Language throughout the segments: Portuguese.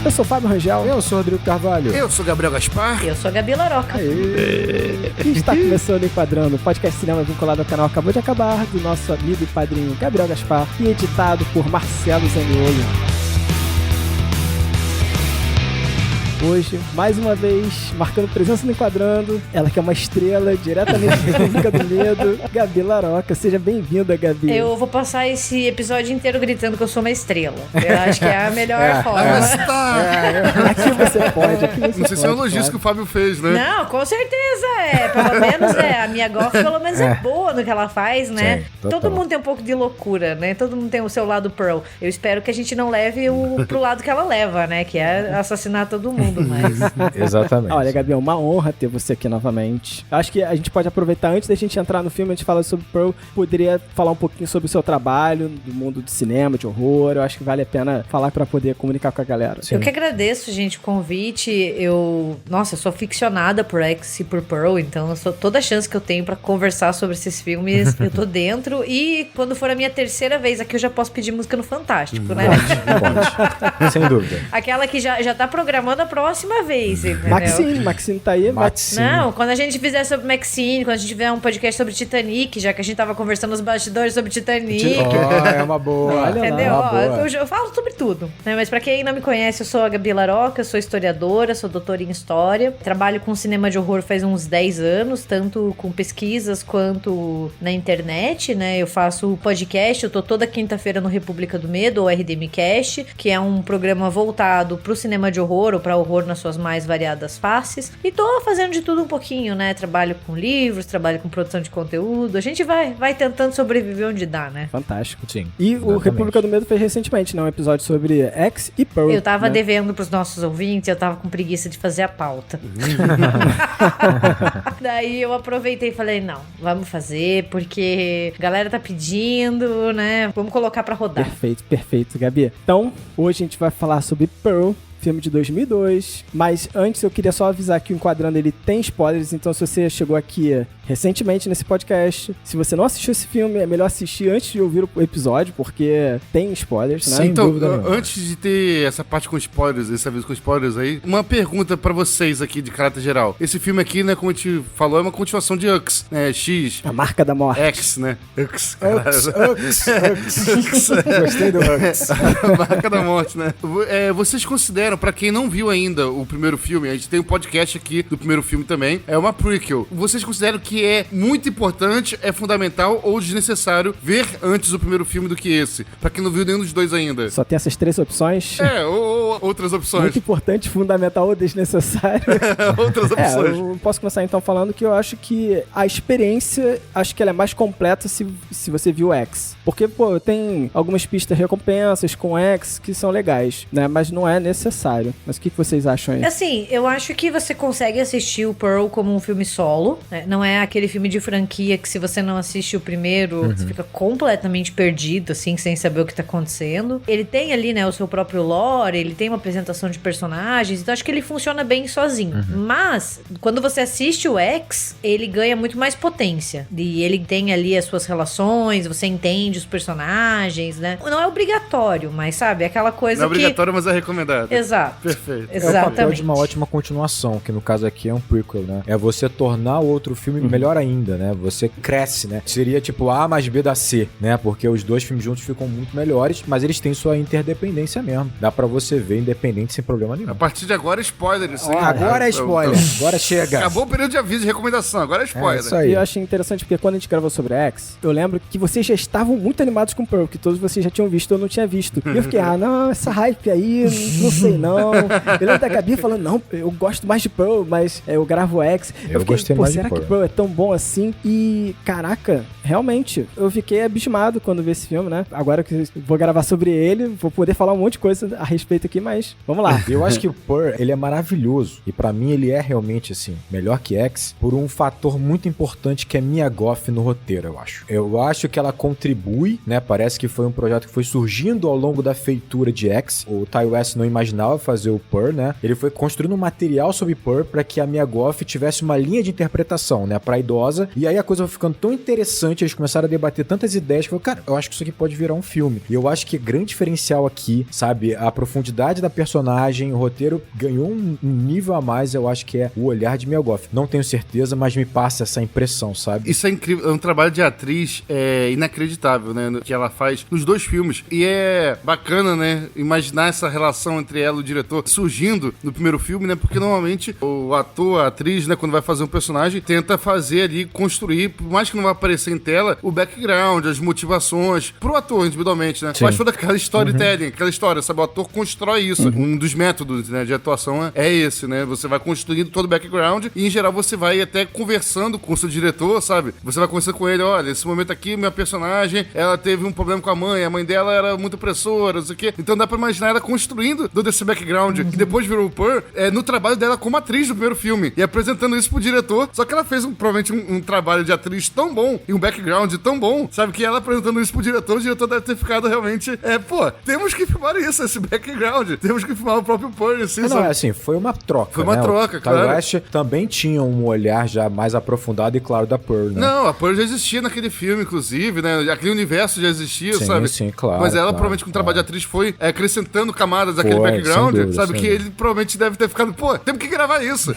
Eu sou Fábio Rangel. Eu sou Rodrigo Carvalho. Eu sou Gabriel Gaspar. Eu sou a Gabi Laroca. E está começando Enquadrando, o podcast cinema vinculado ao canal Acabou de Acabar, do nosso amigo e padrinho Gabriel Gaspar, e editado por Marcelo Zaniolo. Hoje, mais uma vez, marcando presença no Enquadrando, ela que é uma estrela, diretamente da República do Medo, Gabi Laroca. Seja bem-vinda, Gabi. Eu vou passar esse episódio inteiro gritando que eu sou uma estrela. Eu acho que é a melhor forma. Aqui você pode, aqui você Não sei se é um elogio que o Fábio fez, né? Não, com certeza é. Pelo menos é. A minha Goff, pelo menos, é boa no que ela faz, né? Sim, todo mundo tem um pouco de loucura, né? Todo mundo tem o seu lado Pearl. Eu espero que a gente não leve pro lado que ela leva, né? Que é assassinar todo mundo. Mas... Exatamente. Olha, Gabi, é uma honra ter você aqui novamente. Acho que a gente pode aproveitar, antes da gente entrar no filme, a gente fala sobre Pearl, poderia falar um pouquinho sobre o seu trabalho, do mundo do cinema, de horror. Eu acho que vale a pena falar pra poder comunicar com a galera. Sim. Eu que agradeço, gente, o convite. Eu sou ficcionada por X e por Pearl, então toda a chance que eu tenho pra conversar sobre esses filmes, eu tô dentro. E quando for a minha terceira vez aqui, eu já posso pedir música no Fantástico, né? Pode. Sem dúvida. Aquela que já tá programando a próxima vez, entendeu? Maxine tá aí. Maxine. Não, quando a gente fizer sobre Maxine, quando a gente tiver um podcast sobre Titanic, já que a gente tava conversando nos bastidores sobre Titanic. É uma boa. Olha entendeu? lá, boa. Eu falo sobre tudo, né? Mas pra quem não me conhece, eu sou a Gabi Laroca, eu sou historiadora, sou doutora em História. Trabalho com cinema de horror faz uns 10 anos, tanto com pesquisas quanto na internet, né? Eu faço podcast, eu tô toda quinta-feira no República do Medo, ou RDMcast, que é um programa voltado pro cinema de horror, ou pra horror nas suas mais variadas faces. E tô fazendo de tudo um pouquinho, né? Trabalho com livros, trabalho com produção de conteúdo. A gente vai tentando sobreviver onde dá, né? Fantástico. Sim. E Exatamente. o República do Medo fez recentemente, né? Um episódio sobre X e Pearl. Eu tava né? devendo pros nossos ouvintes, eu tava com preguiça de fazer a pauta. Daí eu aproveitei e falei, não, vamos fazer, porque a galera tá pedindo, né? Vamos colocar pra rodar. Perfeito, Gabi. Então, hoje a gente vai falar sobre Pearl, filme de 2002, mas antes eu queria só avisar que o Enquadrando ele tem spoilers, então se você chegou aqui recentemente nesse podcast, se você não assistiu esse filme, é melhor assistir antes de ouvir o episódio, porque tem spoilers, né? Sem Então, dúvida nenhuma. antes de ter essa parte com spoilers, essa vez com spoilers aí, uma pergunta pra vocês aqui de caráter geral. Esse filme aqui, né, como a gente falou, é uma continuação de X, né? X, A Marca da Morte. X, né? X, Gostei do X. A Marca da Morte, né? Vocês consideram, pra quem não viu ainda o primeiro filme, a gente tem um podcast aqui do primeiro filme também, é uma prequel. Vocês consideram que é muito importante, é fundamental ou desnecessário ver antes o primeiro filme do que esse? Pra quem não viu nenhum dos dois ainda. Só tem essas três opções. Ou outras opções. Muito importante, fundamental ou desnecessário. Outras opções. Eu posso começar então falando que eu acho que a experiência, acho que ela é mais completa se você viu X. Porque, pô, tem algumas pistas recompensas com X que são legais, né? Mas não é necessário. Mas o que vocês acham aí? Assim, eu acho que você consegue assistir o Pearl como um filme solo, né? Não é aquele filme de franquia que se você não assiste o primeiro, você fica completamente perdido, assim, sem saber o que tá acontecendo. Ele tem ali, né, o seu próprio lore, ele tem uma apresentação de personagens, então acho que ele funciona bem sozinho. Mas, quando você assiste o X, ele ganha muito mais potência. E ele tem ali as suas relações, você entende os personagens, né? Não é obrigatório, mas sabe, é aquela coisa Não é obrigatório, mas é recomendado. Exato. Perfeito. É o papel de Exatamente. uma ótima continuação, que no caso aqui é um prequel, né? É você tornar o outro filme melhor ainda, né? Você cresce, né? Seria tipo A mais B da C, né? Porque os dois filmes juntos ficam muito melhores, mas eles têm sua interdependência mesmo. Dá pra você ver independente sem problema nenhum. A partir de agora, spoiler. Isso aí. Agora é spoiler. Agora chega. Acabou o período de aviso e recomendação, agora é spoiler. isso aí. E eu achei interessante porque quando a gente gravou sobre X, eu lembro que vocês já estavam muito animados com Pearl, que todos vocês já tinham visto, eu não tinha visto. E eu fiquei, não, essa hype aí, não sei não. Eu lembro da Gabi falando, não, eu gosto mais de Pearl, mas eu gravo X. Eu fiquei, gostei mais de será Pearl. que Pearl é tão bom assim? E, caraca, realmente, eu fiquei abismado quando vi esse filme, né? Agora que eu vou gravar sobre ele, vou poder falar um monte de coisa a respeito aqui, mas vamos lá. Eu acho que o Pearl, ele é maravilhoso. E pra mim ele é realmente, assim, melhor que X, por um fator muito importante que é Mia Goth no roteiro, eu acho. Eu acho que ela contribui, né? Parece que foi um projeto que foi surgindo ao longo da feitura de X. O Ty West não imaginava fazer o Pearl, né? Ele foi construindo um material sobre Pearl pra que a Mia Goth tivesse uma linha de interpretação, né? Pra idosa. E aí a coisa foi ficando tão interessante, eles começaram a debater tantas ideias que eu falei, cara, eu acho que isso aqui pode virar um filme. E eu acho que o grande diferencial aqui, sabe? A profundidade profundidade da personagem, o roteiro ganhou um nível a mais, eu acho que é o olhar de Mia Goth. Não tenho certeza, mas me passa essa impressão, sabe? Isso é incrível, é um trabalho de atriz inacreditável, né, que ela faz nos 2 filmes, e é bacana, né, imaginar essa relação entre ela e o diretor surgindo no primeiro filme, né, porque normalmente o ator, a atriz, né, quando vai fazer um personagem, tenta fazer ali, construir, por mais que não vai aparecer em tela, o background, as motivações, pro ator individualmente, né, faz toda aquela storytelling, aquela história, sabe, o ator constrói isso, um dos métodos, né, de atuação é esse, né, você vai construindo todo o background e, em geral, você vai até conversando com o seu diretor, sabe, você vai conversando com ele, olha, esse momento aqui, minha personagem, ela teve um problema com a mãe dela era muito opressora, não sei o quê, então dá pra imaginar ela construindo todo esse background, que depois virou o Pearl, no trabalho dela como atriz do primeiro filme, e apresentando isso pro diretor, só que ela fez provavelmente um trabalho de atriz tão bom, e um background tão bom, sabe, que ela apresentando isso pro diretor, o diretor deve ter ficado realmente, temos que filmar isso, esse background, temos que filmar o próprio Pearl, assim, não, assim, foi uma troca, foi uma troca, claro. O West também tinha um olhar já mais aprofundado e claro da Pearl, né? Não, a Pearl já existia naquele filme, inclusive, né, aquele universo já existia, sim, sabe? Sim, claro. Mas ela, claro, provavelmente, com o trabalho de atriz, foi acrescentando camadas daquele background, dúvida, sabe? Que ele provavelmente deve ter ficado, temos que gravar isso.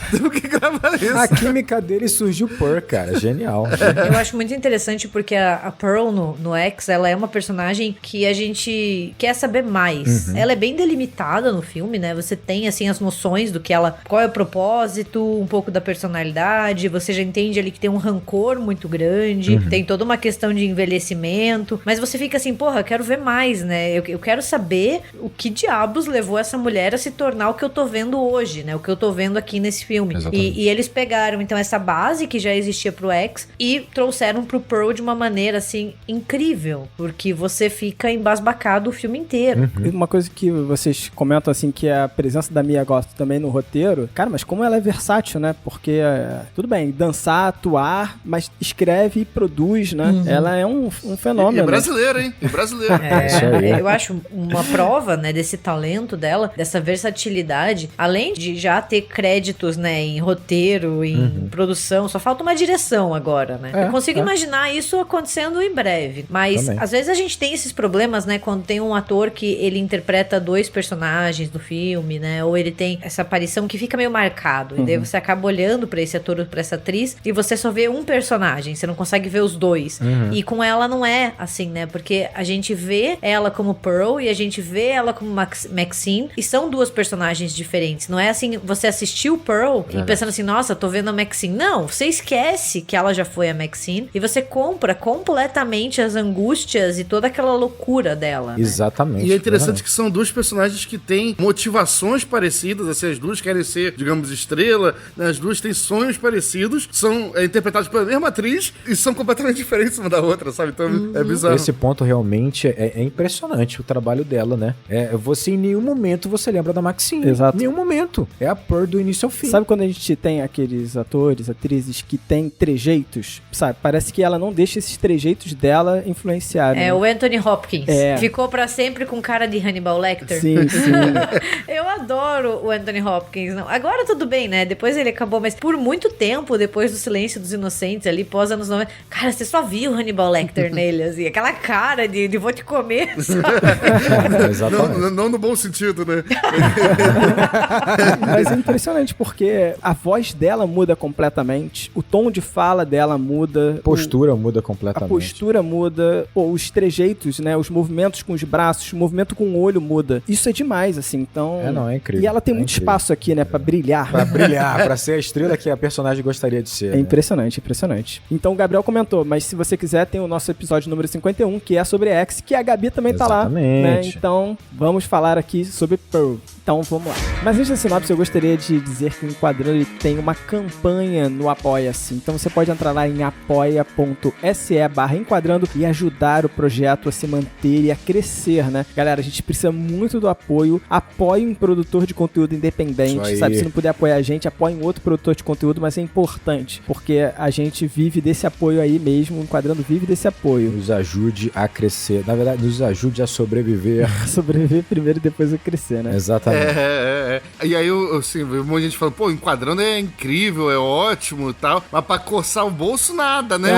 A química dele surgiu Pearl, cara. Genial. Eu acho muito interessante porque a Pearl no X, ela é uma personagem que a gente quer saber mais. Ela é bem delimitada no filme, né? Você tem, assim, as noções do que ela... Qual é o propósito, um pouco da personalidade, você já entende ali que tem um rancor muito grande, tem toda uma questão de envelhecimento, mas você fica assim, quero ver mais, né? Eu quero saber o que diabos levou essa mulher a se tornar o que eu tô vendo hoje, né? O que eu tô vendo aqui nesse filme. E eles pegaram, então, essa base que já existia pro X e trouxeram pro Pearl de uma maneira, assim, incrível, porque você fica embasbacado o filme inteiro. Uma coisa que vocês comentam, assim, que é a presença da Mia Goth também no roteiro, cara, mas como ela é versátil, né? Porque, tudo bem, dançar, atuar, mas escreve e produz, né? Ela é um fenômeno. E é brasileira, hein? E brasileira. Eu acho uma prova, né, desse talento dela, dessa versatilidade, além de já ter créditos, né, em roteiro, em produção, só falta uma direção agora, né? Eu consigo imaginar isso acontecendo em breve, mas às vezes a gente tem esses problemas, né, quando tem um ator que ele interpreta 2 personagens do filme, né, ou ele tem essa aparição que fica meio marcado, e daí você acaba olhando pra esse ator ou pra essa atriz e você só vê um personagem, você não consegue ver os 2. E com ela não é assim, né, porque a gente vê ela como Pearl e a gente vê ela como Maxine, e são 2 personagens diferentes, não é assim, você assistiu Pearl e pensando assim, nossa, tô vendo a Maxine. Não, você esquece que ela já foi a Maxine e você compra completamente as angústias e toda aquela loucura dela, né? Exatamente. E é interessante que são 2 personagens que têm motivações parecidas, assim, as 2 querem ser, digamos, estrela, né? As 2 têm sonhos parecidos, são interpretadas pela mesma atriz e são completamente diferentes uma da outra, sabe? Então é bizarro. Esse ponto realmente é impressionante, o trabalho dela, né? Você em nenhum momento você lembra da Maxine. Exato. Em nenhum momento. É a Pearl do início ao fim. Sabe quando a gente tem aqueles atores, atrizes que têm trejeitos? Sabe? Parece que ela não deixa esses trejeitos dela influenciarem. O Anthony Hopkins. Ficou pra sempre com cara de Hannibal Lecter. Sim. Eu adoro o Anthony Hopkins. Não. Agora tudo bem, né? Depois ele acabou, mas por muito tempo, depois do Silêncio dos Inocentes, ali pós anos 90, cara, você só viu o Hannibal Lecter nele, assim, aquela cara de vou te comer, sabe? Não no bom sentido, né? Mas é impressionante porque a voz dela muda completamente, o tom de fala dela muda, a postura muda completamente. A postura muda, os trejeitos, né, os movimentos com os braços, o movimento com o olho muda. Isso é demais, assim, então... É incrível. E ela tem muito espaço aqui, né, pra brilhar. Pra brilhar, pra ser a estrela que a personagem gostaria de ser. É impressionante, impressionante. Então o Gabriel comentou, mas se você quiser, tem o nosso episódio número 51, que é sobre X, que a Gabi também tá lá, né? Então, vamos falar aqui sobre Pearl. Então, vamos lá. Mas antes da sinopse, eu gostaria de dizer que o Enquadrando ele tem uma campanha no Apoia-se. Então, você pode entrar lá em apoia.se/enquadrando e ajudar o projeto a se manter e a crescer, né? Galera, a gente precisa muito do apoio. Apoie um produtor de conteúdo independente, sabe? Se não puder apoiar a gente, apoie um outro produtor de conteúdo, mas é importante, porque a gente vive desse apoio aí mesmo, o Enquadrando vive desse apoio. Nos ajude a crescer. Na verdade, nos ajude a sobreviver. Sobreviver primeiro e depois a crescer, né? Exatamente. Exatamente. E aí, assim, um monte de gente falando, pô, enquadrando é incrível, é ótimo e tal, mas pra coçar o bolso, nada, né?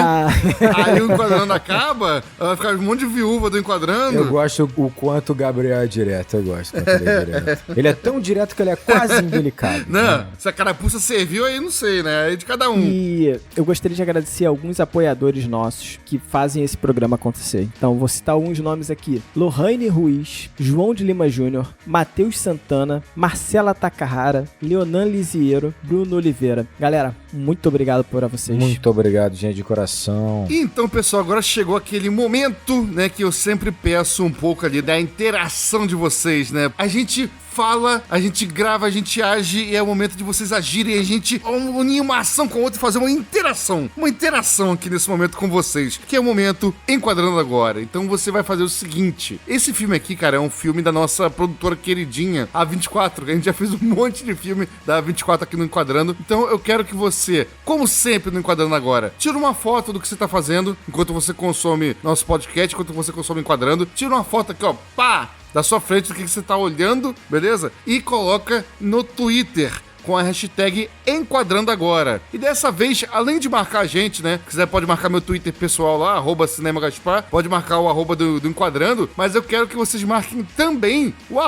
Aí o enquadrando acaba, vai ficar um monte de viúva do enquadrando. Eu gosto o quanto o Gabriel é direto, eu gosto quanto ele é direto. Ele é tão direto que ele é quase indelicado. Não, se a carapuça serviu, aí não sei, né? Aí de cada um. E eu gostaria de agradecer alguns apoiadores nossos que fazem esse programa acontecer. Então, vou citar alguns nomes aqui. Lohane Ruiz, João de Lima Júnior, Matheus Santana, Marcela Takahara, Leonan Lisiero, Bruno Oliveira. Galera, muito obrigado por vocês. Muito obrigado, gente, de coração. E então, pessoal, agora chegou aquele momento, né, que eu sempre peço um pouco ali da interação de vocês, né? A gente fala, a gente grava, a gente age e é o momento de vocês agirem, a gente unir uma ação com a outra e fazer uma interação aqui nesse momento com vocês, que é o momento Enquadrando Agora. Então você vai fazer o seguinte, esse filme aqui, cara, é um filme da nossa produtora queridinha, a 24, a gente já fez um monte de filme da 24 aqui no Enquadrando, então eu quero que você, como sempre no Enquadrando Agora, tira uma foto do que você tá fazendo, enquanto você consome nosso podcast, enquanto você consome Enquadrando, tira uma foto aqui, ó, pá! Da sua frente do que você tá olhando, beleza? E coloca no Twitter com a hashtag Enquadrando Agora. E dessa vez, além de marcar a gente, né? Se quiser pode marcar meu Twitter pessoal lá, @CinemaGaspar, pode marcar o do Enquadrando, mas eu quero que vocês marquem também o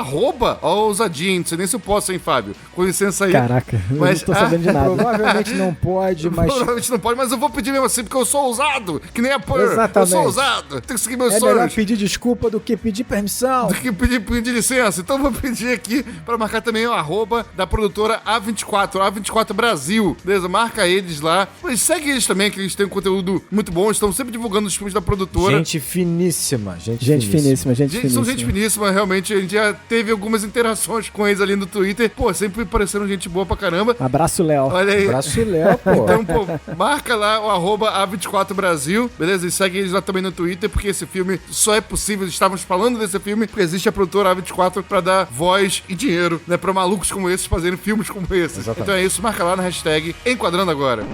ousadinho. Não sei nem se eu posso, hein, Fábio? Com licença aí. Caraca, mas, eu não tô sabendo de nada. Provavelmente não pode, mas... Provavelmente não pode, mas eu vou pedir mesmo assim, porque eu sou ousado, que nem a Pur. Exatamente. Eu sou ousado, tenho que seguir meus sonhos. É melhor pedir desculpa do que pedir permissão. Do que pedir licença. Então vou pedir aqui pra marcar também o da produtora A24 Brasil, beleza? Marca eles lá. Mas segue eles também, que eles têm um conteúdo muito bom, estão sempre divulgando os filmes da produtora. Gente finíssima. Gente finíssima. São gente finíssima, realmente. A gente já teve algumas interações com eles ali no Twitter. Pô, sempre pareceram gente boa pra caramba. Abraço, Léo. Olha aí. Abraço, Léo, pô. Então, pô, marca lá o A24 Brasil, beleza? E segue eles lá também no Twitter, porque esse filme só é possível, estávamos falando desse filme, porque existe a produtora A24 pra dar voz e dinheiro, né, pra malucos como esses fazerem filmes como esses. Exatamente. Então é isso, marca lá na hashtag Enquadrando Agora.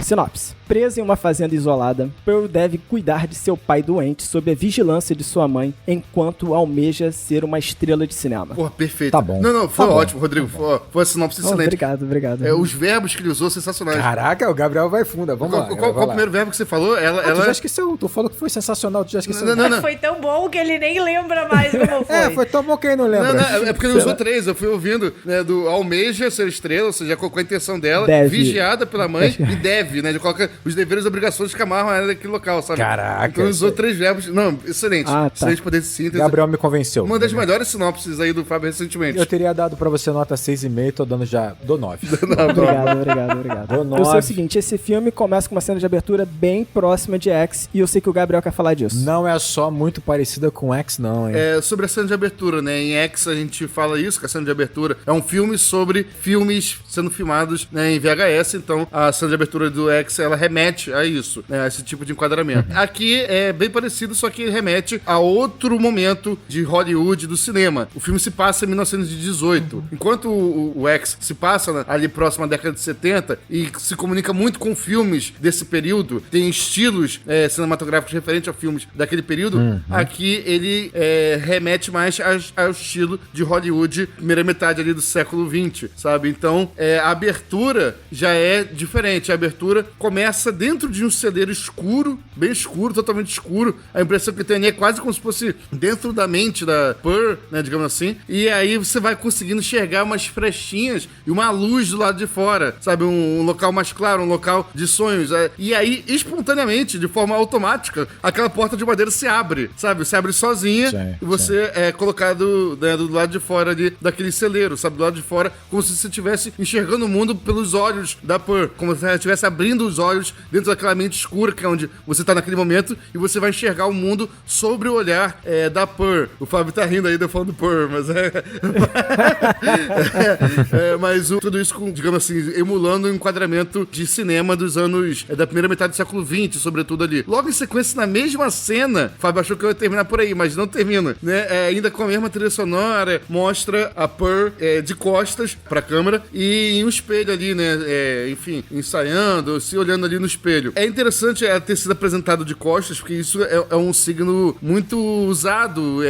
Sinopse. Presa em uma fazenda isolada, Pearl deve cuidar de seu pai doente sob a vigilância de sua mãe, enquanto almeja ser uma estrela de cinema. Porra, perfeito. Tá bom. Não, foi ótimo, Rodrigo. Foi a sinopse excelente. Obrigado. Os verbos que ele usou, sensacionais. Caraca, o Gabriel vai funda. Vamos lá. Qual o primeiro verbo que você falou? Tu já esqueceu. Tu falou que foi sensacional, tu já esqueceu. Não. Foi tão bom que ele nem lembra mais como foi. Foi tão bom que ele não lembra. Não, é porque ele usou 3. Eu fui ouvindo, né, do almeja ser estrela, ou seja, colocou a intenção dela, deve. Vigiada pela mãe, e deve, né? De coloca os deveres e obrigações que amarram ela daquele local, sabe? Caraca. Então ele usou 3 verbos. Não, excelente. Tá. Excelente poder de síntese. Gabriel me convenceu. Uma das melhores sinopses aí do Fábio recentemente. Eu teria dado pra você nota 6,5, tô dando já... Dou 9. Obrigado. Dou 9. Eu sei o seguinte, esse filme começa com uma cena de abertura bem próxima de X, e eu sei que o Gabriel quer falar disso. Não é só muito parecida com X, não, hein? Sobre a cena de abertura, né? Em X a gente fala isso, que a cena de abertura é um filme sobre filmes sendo filmados, né, em VHS, então a cena de abertura do X, ela remete a isso, né, a esse tipo de enquadramento. Aqui é bem parecido, só que remete a outro momento de Hollywood, do cinema. O filme se passa em 1918. Enquanto o X se passa ali próximo à década de 70 e se comunica muito com filmes desse período, tem estilos cinematográficos referentes a filmes daquele período, aqui ele remete mais ao estilo de Hollywood, primeira metade ali do século XX, sabe? Então, a abertura já é diferente. A abertura começa dentro de um celeiro escuro, bem escuro, totalmente escuro. A impressão que tem ali é quase como se fosse dentro da mente da Pearl, né, digamos assim. E aí você vai conseguindo enxergar umas frechinhas e uma luz do lado de fora, sabe? Um local mais claro, um local de sonhos. E aí, espontaneamente, de forma automática, aquela porta de madeira se abre, sabe? Se abre sozinha e você é colocado, né, do lado de fora ali, daquele celeiro, sabe? Do lado de fora, como se você estivesse enxergando o mundo pelos olhos da Pearl, como se você estivesse abrindo os olhos dentro daquela mente escura, que é onde você tá naquele momento, e você vai enxergar o mundo sobre o olhar da Pearl. O Fábio tá rindo aí, eu falando Pearl, mas mas tudo isso, digamos assim, emulando um enquadramento de cinema dos anos, da primeira metade do século XX, sobretudo ali. Logo em sequência, na mesma cena, o Fábio achou que eu ia terminar por aí, mas não termina, né? Ainda com a mesma trilha sonora, mostra a Pearl de costas pra câmera, câmera e em um espelho ali, né? Enfim, ensaiando, se olhando ali no espelho. É interessante ela ter sido apresentado de costas, porque isso é um signo muito usado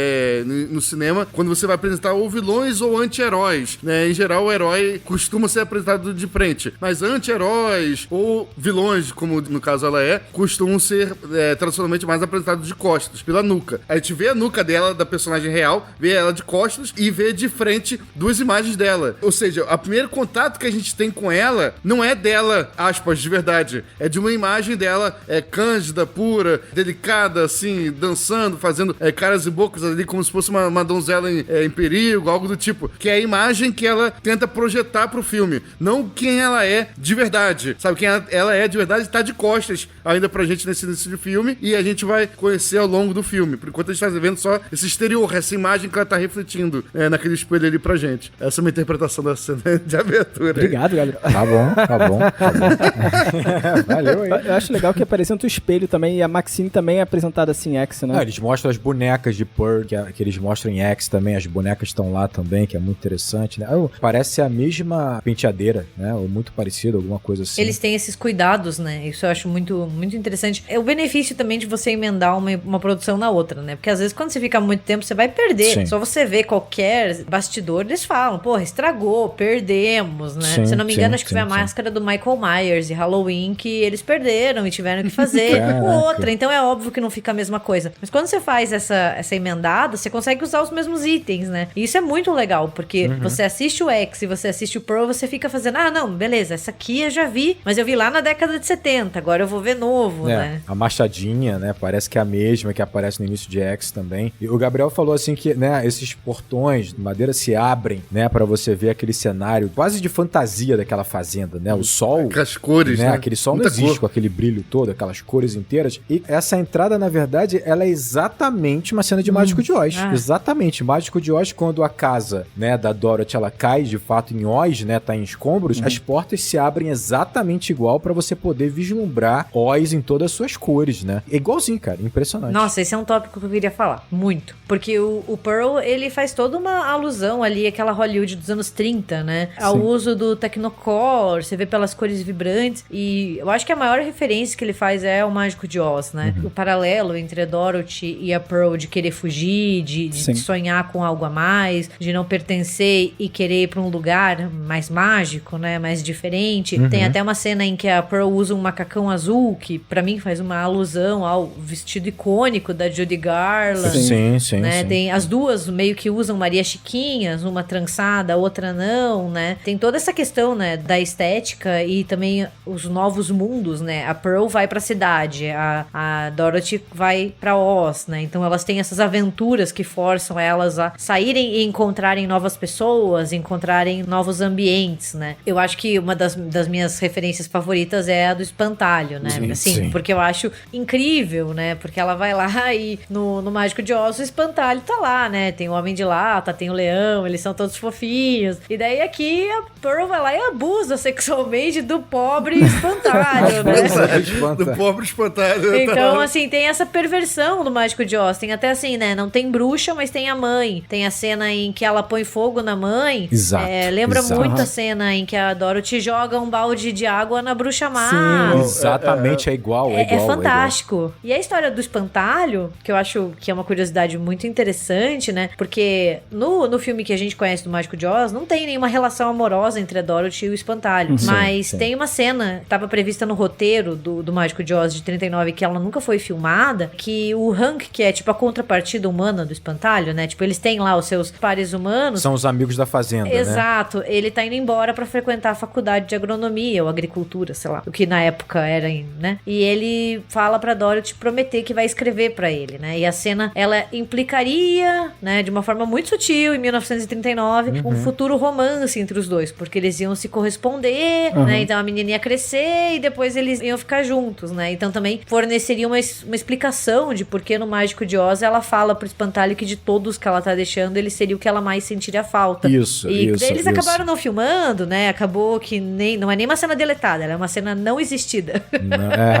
no cinema, quando você vai apresentar ou vilões ou anti-heróis, né? Em geral, o herói costuma ser apresentado de frente, mas anti-heróis ou vilões, como no caso ela costumam ser tradicionalmente mais apresentados de costas, pela nuca. A gente vê a nuca dela, da personagem real, vê ela de costas e vê de frente duas imagens dela. Ou seja, o primeiro contato que a gente tem com ela não é dela, aspas, de verdade. É de uma imagem dela cândida, pura, delicada, assim, dançando, fazendo caras e bocas ali como se fosse uma donzela em perigo, algo do tipo. Que é a imagem que ela tenta projetar pro filme. Não quem ela é de verdade. Sabe, quem ela é de verdade tá de costas ainda pra gente nesse início de filme e a gente vai conhecer ao longo do filme. Por enquanto a gente tá vendo só esse exterior, essa imagem que ela tá refletindo naquele espelho ali pra gente. Essa é uma interpretação da cena de abertura. Obrigado, Gabriel. Tá bom. Valeu aí. Eu acho legal que apresenta o espelho também e a Maxine também é apresentada assim em X, né? Não, eles mostram as bonecas de Pearl, que eles mostram em X também, as bonecas estão lá também, que é muito interessante, né? Parece ser a mesma penteadeira, né? Ou muito parecido, alguma coisa assim. Eles têm esses cuidados, né? Isso eu acho muito, muito interessante. É o benefício também de você emendar uma produção na outra, né? Porque às vezes quando você fica muito tempo, você vai perder. Sim. Só você ver qualquer bastidor, eles falam, porra, estragou, perdemos, né? Sim, Se eu não me engano, acho que foi a sim. máscara do Michael Myers e Halloween que eles perderam e tiveram que fazer outra. Então é óbvio que não fica a mesma coisa. Mas quando você faz essa emendada, você consegue usar os mesmos itens, né? E isso é muito legal, porque você assiste o X e você assiste o Pearl, você fica fazendo, não, beleza, essa aqui eu já vi, mas eu vi lá na década de 70, agora eu vou ver novo, né? A machadinha, né? Parece que é a mesma que aparece no início de X também. E o Gabriel falou assim que, né, esses portões de madeira se abrem, né, pra você ver aquele cenário quase de fantasia daquela fazenda, né? O sol... Aquelas cores, né? Aquele sol Muita não existe cor. com aquele brilho todo, aquelas cores inteiras. E essa entrada, na verdade, ela é exatamente uma cena de Mágico de Oz. Exatamente. Mágico de Oz, quando a casa, né, da Dorothy, ela cai de fato em Oz, né, tá em escombros, as portas se abrem exatamente igual pra você poder vislumbrar Oz em todas as suas cores, né? É igualzinho, cara. Impressionante. Nossa, esse é um tópico que eu queria falar. Muito. Porque o Pearl, ele faz toda uma alusão ali àquela Hollywood dos anos 30, né? Ao uso do Technicolor, você vê pelas cores vibrantes. E eu acho que a maior referência que ele faz é o Mágico de Oz, né? O paralelo entre a Dorothy e a Pearl de querer fugir, de sonhar com algo a mais, de não pertencer e querer ir pra um lugar mais mágico, né? Mais diferente. Tem até uma cena em que a Pearl usa um macacão azul, que pra mim faz uma alusão ao vestido icônico da Judy Garland. Sim. Né? Tem as duas meio que usam Maria Chiquinhas, uma trançada, a outra não, né? Tem toda essa questão, né, da estética e também os novos mundos, né? A Pearl vai pra cidade, a Dorothy vai pra Oz, né? Então elas têm essas aventuras que forçam elas a saírem e encontrarem novas pessoas, encontrarem novos ambientes, né? Eu acho que uma das minhas referências favoritas é a do espantalho, né? Assim, porque eu acho incrível, né? Porque ela vai lá e no Mágico de Oz o espantalho tá lá, né? Tem o Homem de Lata, tem o Leão, eles são todos fofinhos. E daí aqui a Pearl vai lá e abusa sexualmente do pobre espantalho, né? Do pobre espantalho. Então, assim, tem essa perversão do Mágico de Oz. Tem até assim, né? Não tem bruxa, mas tem a mãe. Tem a cena em que ela põe fogo na mãe. Exato. Lembra muito a cena em que a Dorothy joga um balde de água na bruxa má. Exatamente, é igual. É fantástico. E a história do espantalho, que eu acho que é uma curiosidade muito interessante, né? Porque no filme que a gente conhece do Mágico de Oz, não tem nenhuma relação amorosa entre a Dorothy e o espantalho. Mas tem uma cena, estava prevista no roteiro do Mágico de Oz de 39, que ela nunca foi filmada, que o Hank, que é tipo a contrapartida humana do espantalho, né? Tipo, eles têm lá os seus pares humanos. São os amigos da fazenda, Exato. Ele tá indo embora pra frequentar a faculdade de agronomia ou agricultura, sei lá. O que na época era, né? E ele fala pra Dorothy prometer que vai escrever pra ele, né? E a cena, ela implicaria, né, de uma forma muito sutil, em 1939, um futuro romance entre os dois, porque eles iam se corresponder, né? Então a menina ia crescer e depois eles iam ficar juntos, né? Então também forneceria uma explicação de por que no Mágico de Oz ela fala pro espantalho que de todos que ela tá deixando, ele seria o que ela mais sentiria falta. Isso. Eles acabaram não filmando, né? Acabou que não é nem uma cena deletada, ela é uma cena não existida.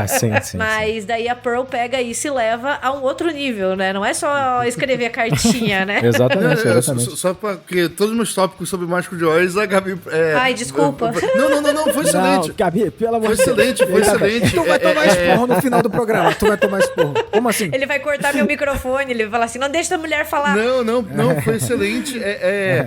Sim. Mas daí a Pearl pega isso e leva a um outro nível, né? Não é só escrever a cartinha, né? Exatamente. Só porque todos os meus tópicos sobre Mágico de Oz a Gabi... Ai, desculpa. Não, foi excelente. Não, Gabi, pelo amor Foi de Deus. excelente, foi excelente. Tu vai tomar esporro no final do programa. Tu vai tomar esporro. Como assim? Ele vai cortar meu microfone, ele vai falar assim, não deixa a mulher falar. Não, foi excelente.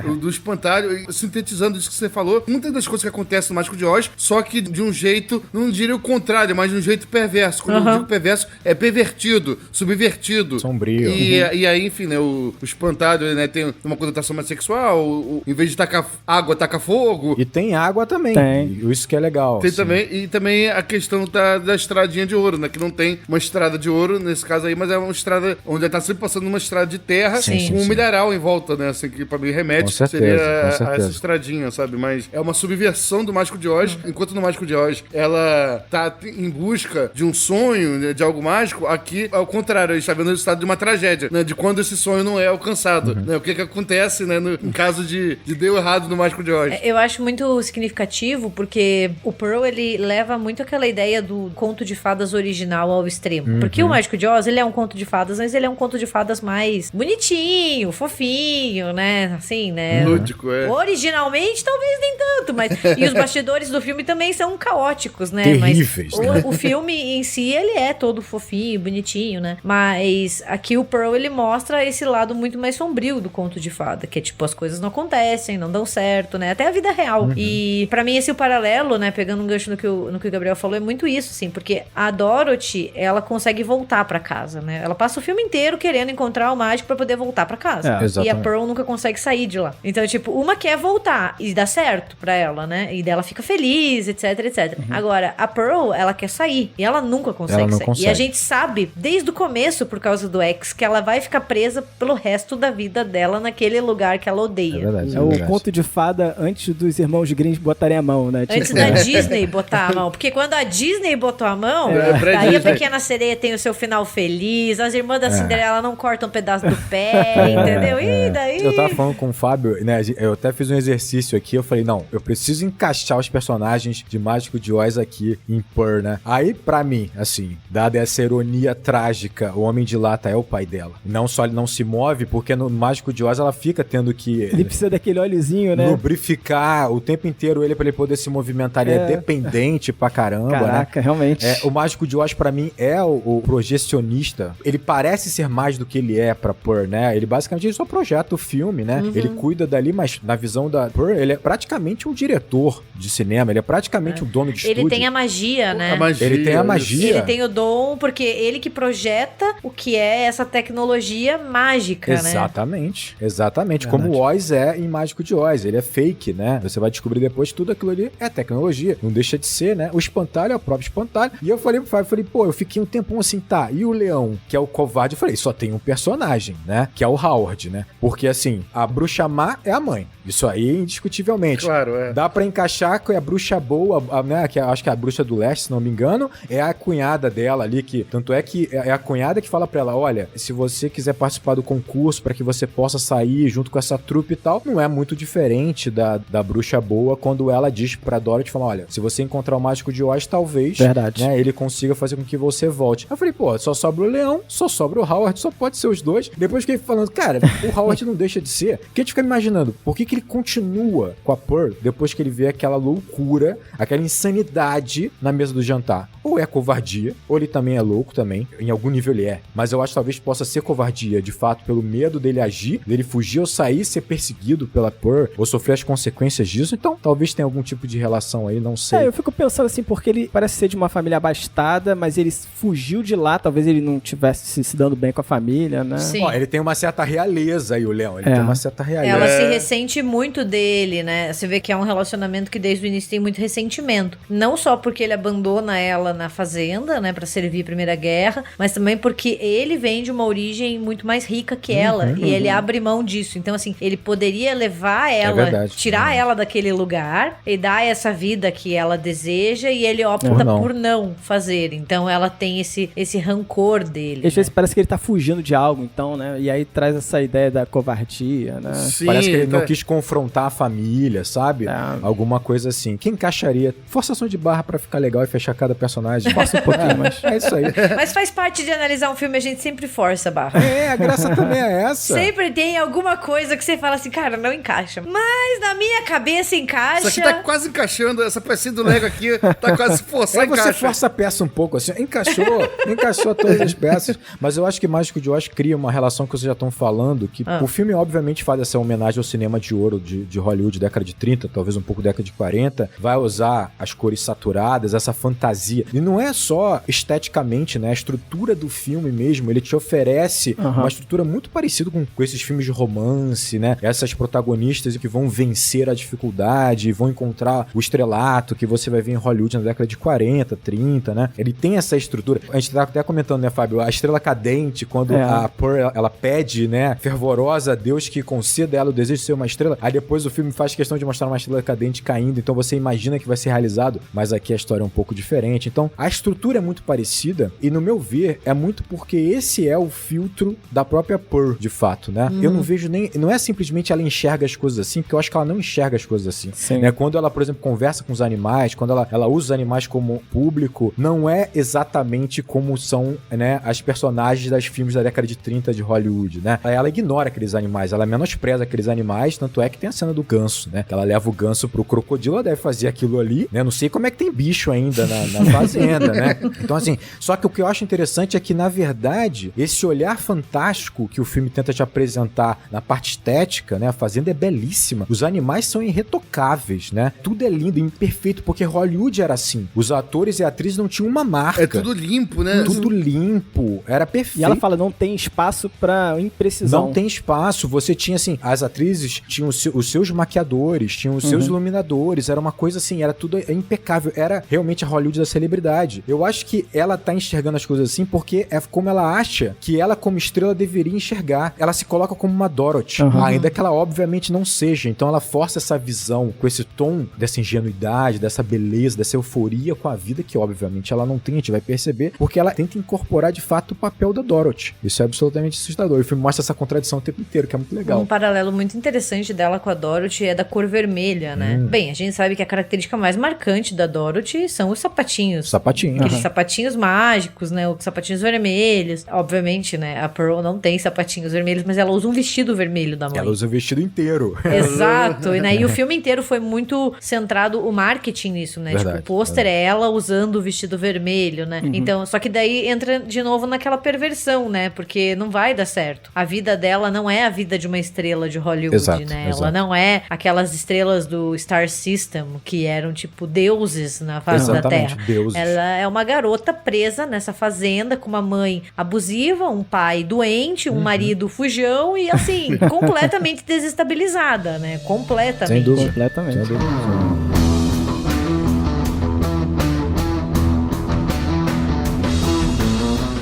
O do espantalho, sintetizando isso que você falou, muitas das coisas que acontecem no Mágico de Oz, só que de um jeito, não diria o contrário, mas de um jeito perverso. Quando eu digo perverso, é pervertido, subvertido. Sombrio. E aí, enfim, né, o espantalho, né, tem uma conotação mais sexual, em vez de tacar água, taca fogo. E tem água também. Tem. Isso que é legal. Tem assim. também, e também a questão da estradinha de ouro, né? Que não tem uma estrada de ouro nesse caso aí, mas é uma estrada onde ele tá sempre passando numa estrada de terra com um mineral em volta, né? Assim, que pra mim remete Com certeza, seria com a certeza. essa estradinha, sabe? Mas é uma subversão do Mágico de Oz, enquanto no Mágico de Oz ela tá em busca de um sonho, né, de algo mágico, aqui, ao contrário, a gente tá vendo o resultado de uma tragédia, né? De quando esse sonho não é alcançado, né? O que acontece, né? Em caso de deu errado no Mágico de Oz. Eu acho muito significativo porque o Pearl, ele leva muito aquela ideia do conto de fadas original ao extremo. Porque o Mágico de Oz, ele é um conto de fadas, mas ele é um conto de fadas mais bonitinho, fofinho, né? Assim, né? Lúdico, Originalmente, talvez nem tanto, mas... E os bastidores do filme também são caóticos, né? Terríveis, mas né? o filme em si, ele é todo fofinho, bonitinho, né? Mas aqui o Pearl, ele mostra esse lado muito mais sombrio do conto de fada, que é tipo, as coisas não acontecem, não dão certo, né? Até a vida real. E pra mim esse é o paralelo, né? Pegando um gancho no que o Gabriel falou, é muito isso, assim, porque a Dorothy, ela consegue voltar pra casa, né? Ela passa o filme inteiro querendo encontrar o mágico pra poder voltar pra casa. E a Pearl nunca consegue sair de lá. Então, tipo, uma quer voltar e dá certo pra ela, né? E dela fica feliz, etc, etc. Agora, a Pearl, ela quer sair e ela nunca consegue sair. E a gente sabe, desde o começo, por causa do X, que ela vai ficar presa pelo resto da vida dela naquele lugar que ela odeia. É verdade. O conto de fada antes dos irmãos Grimm botarem a mão, né? Antes da Disney botar a mão. Porque quando a Disney botou a mão, daí a Pequena Sereia tem o seu final feliz, as irmãs da Cinderela não cortam um pedaço do pé, entendeu? E daí... Eu tava falando com o Fábio, né? Eu até fiz um exercício aqui, eu falei, não, eu preciso encaixar os personagens de Mágico de Oz aqui em Pearl, né? Aí, pra mim, assim, dada essa ironia trágica, o Homem de Lata é o pai dela. Não só ele não se move, porque no Mágico de Oz ela fica tendo que... Ele precisa daquele óleozinho, né? Lubrificar o tempo inteiro ele pra ele poder se movimentar. Ele é dependente pra caramba, Caraca, né? realmente. O Mágico de Oz, pra mim, é o projecionista. Ele parece ser mais do que ele é pra Pearl, né? Ele basicamente só projeta o filme, né? Ele cuida dali, mas na visão da Pearl, ele é praticamente um diretor de cinema. Ele é praticamente um dono de estúdio. Ele tem a magia, né? Ele tem a magia. Ele tem o dom, porque ele que projeta o que é essa tecnologia mágica, Exatamente. Exatamente. Verdade. Como o Oz é em Mágico de Oz. Ele é fake, né? Você vai descobrir depois que tudo aquilo ali é tecnologia. Não deixa de ser, né? O espantalho é o próprio espantalho. E eu falei pro Fábio, pô, eu fiquei um tempão assim, tá. E o leão, que é o covarde? Eu falei, só tem um personagem, né? Que é o Howard, né? Porque, assim, a bruxa má é a mãe. Isso aí, indiscutivelmente. Claro, Dá pra encaixar que a bruxa boa, né? Que acho que é a bruxa do leste, se não me engano, é a cunhada dela ali, que tanto é que é a cunhada que fala pra ela, olha, se você quiser participar do concurso pra que você possa sair junto com essa trupe e tal, não é muito diferente da bruxa boa quando ela diz pra Dorothy, fala, olha, se você encontrar o Mágico de Oz, talvez, né, ele consiga fazer com que você volte. Eu falei, pô, só sobra o leão, só sobra o Howard, só pode ser os dois. Depois fiquei falando, cara, o Howard não deixa de ser. Porque a gente fica imaginando, por que ele continua com a Pearl depois que ele vê aquela loucura, aquela insanidade na mesa do jantar? Ou é covardia, ou ele também é louco também, em algum nível ele é. Mas eu acho que talvez possa ser covardia, de fato, pelo medo dele agir, dele fugir ou sair, ser perseguido pela Pearl, ou sofrer as consequências disso. Então, talvez tenha algum tipo de relação aí, não sei. Eu fico pensando assim, porque ele parece ser de uma família abastada, mas ele fugiu de lá, talvez ele não tivesse se dando bem com a família, né? Sim. Ó, ele tem uma certa realeza aí, o Leão. Ele tem uma certa realeza. Ela se ressente muito dele, né? Você vê que é um relacionamento que desde o início tem muito ressentimento. Não só porque ele abandona ela na fazenda, né? Pra servir a Primeira Guerra, mas também porque ele vem de uma origem muito mais rica que ela. E ele abre mão disso. Então, assim, ele poderia levar ela, tirar ela daquele lugar e dar essa vida que ela deseja, e ele opta por não fazer. Então, ela tem esse rancor dele. Às vezes parece que ele tá fugindo de algo, então, né? E aí traz essa ideia da covardia, né? Sim, parece que ele não quis confrontar a família, sabe? É. Alguma coisa assim. Que encaixaria? Forçação de barra pra ficar legal e fechar cada personagem. Força um pouquinho, mas... É isso aí. Mas faz parte de analisar um filme, a gente sempre força a barra. A graça também é essa. Sempre tem alguma coisa que você fala assim, cara, não encaixa. Mas na minha cabeça encaixa. Isso aqui tá quase encaixando, essa pecinha do Lego aqui tá quase forçando. Você força a peça um pouco, assim, encaixou todas as peças, mas eu acho que Mágico de Oz cria uma relação que vocês já estão falando, que o filme obviamente faz essa homenagem ao cinema de ouro de Hollywood, década de 30, talvez um pouco década de 40, vai usar as cores saturadas, essa fantasia, e não é só esteticamente, né, a estrutura do filme mesmo, ele te oferece uma estrutura muito parecida com esses filmes de romance, né, essas protagonistas que vão vencer a dificuldade, vão encontrar o estrelato que você vai ver em Hollywood na década de 40, 30, né, ele tem essa estrutura, a gente tá até comentando, né, Fábio, a estrela cadente, quando a Pearl, ela pede, né, fervorosa a Deus que conceda ela o desejo de ser uma estrela, aí depois o filme faz questão de mostrar uma estrela cadente caindo, então você imagina que vai ser realizado, mas aqui a história é um pouco diferente, então a estrutura é muito parecida, e no meu ver, é muito porque esse é o filtro da própria Pearl, de fato, né, eu não vejo nem, não é simplesmente ela enxerga as coisas assim, porque eu acho que ela não enxerga as coisas assim, né, quando ela, por exemplo, conversa com os animais, quando ela usa os animais como público, não é exatamente como são, né, as personagens das filmes da década de 30 de Hollywood, né, ela ignora aqueles animais, ela menospreza aqueles animais, tanto é que tem a cena do ganso, né, que ela leva o ganso pro crocodilo, ela deve fazer aquilo ali, né, não sei como é que tem bicho ainda na fazenda, né, então assim, só que o que eu acho interessante é que, na verdade, esse olhar fantástico que o filme tenta te apresentar na parte estética, né, a fazenda é belíssima, os animais são irretocáveis, né, tudo é lindo e perfeito, porque Hollywood era assim, os atores e atrizes não tinham uma marca. É tudo limpo, né? Tudo limpo, era perfeito. E ela fala, não tem espaço pra imprecisão. Não tem espaço, você tinha assim, as atrizes tinham os seus maquiadores, tinham os seus iluminadores, era uma coisa assim, era tudo impecável, era realmente a Hollywood da celebridade. Eu acho que ela tá enxergando as coisas assim porque é como ela acha que ela como estrela deveria enxergar. Ela se coloca como uma Dorothy, ainda que ela obviamente não seja, então ela força essa visão com esse tom dessa ingenuidade, dessa beleza, dessa euforia com a vida que obviamente ela não tem, a gente vai perceber, porque ela tenta incorporar de fato o papel da Dorothy. Isso é absolutamente assustador. E o filme mostra essa contradição o tempo inteiro, que é muito legal. Um paralelo muito interessante dela com a Dorothy é da cor vermelha, né? Bem, a gente sabe que a característica mais marcante da Dorothy são os sapatinhos. Sapatinhos. Aqueles sapatinhos mágicos, né? Os sapatinhos vermelhos. Obviamente, né? A Pearl não tem sapatinhos vermelhos, mas ela usa um vestido vermelho da mãe. Ela usa o vestido inteiro. Exato. Né? E o filme inteiro foi muito centrado o marketing nisso, né? Verdade, tipo, o pôster é ela usando o vestido vermelho, né? Então, só que daí entra de novo naquela perversão, né? Porque não vai dar certo. A vida dela não é a vida de uma estrela de Hollywood, exato, né? Exato. Ela não é aquelas estrelas do Star System que eram, tipo, deuses na face da Terra. Deuses. Ela é uma garota presa nessa fazenda com uma mãe abusiva, um pai doente, um marido fujão e, assim, completamente desestabilizada, né? Completamente. Sem dúvida. Completamente. Sem dúvida.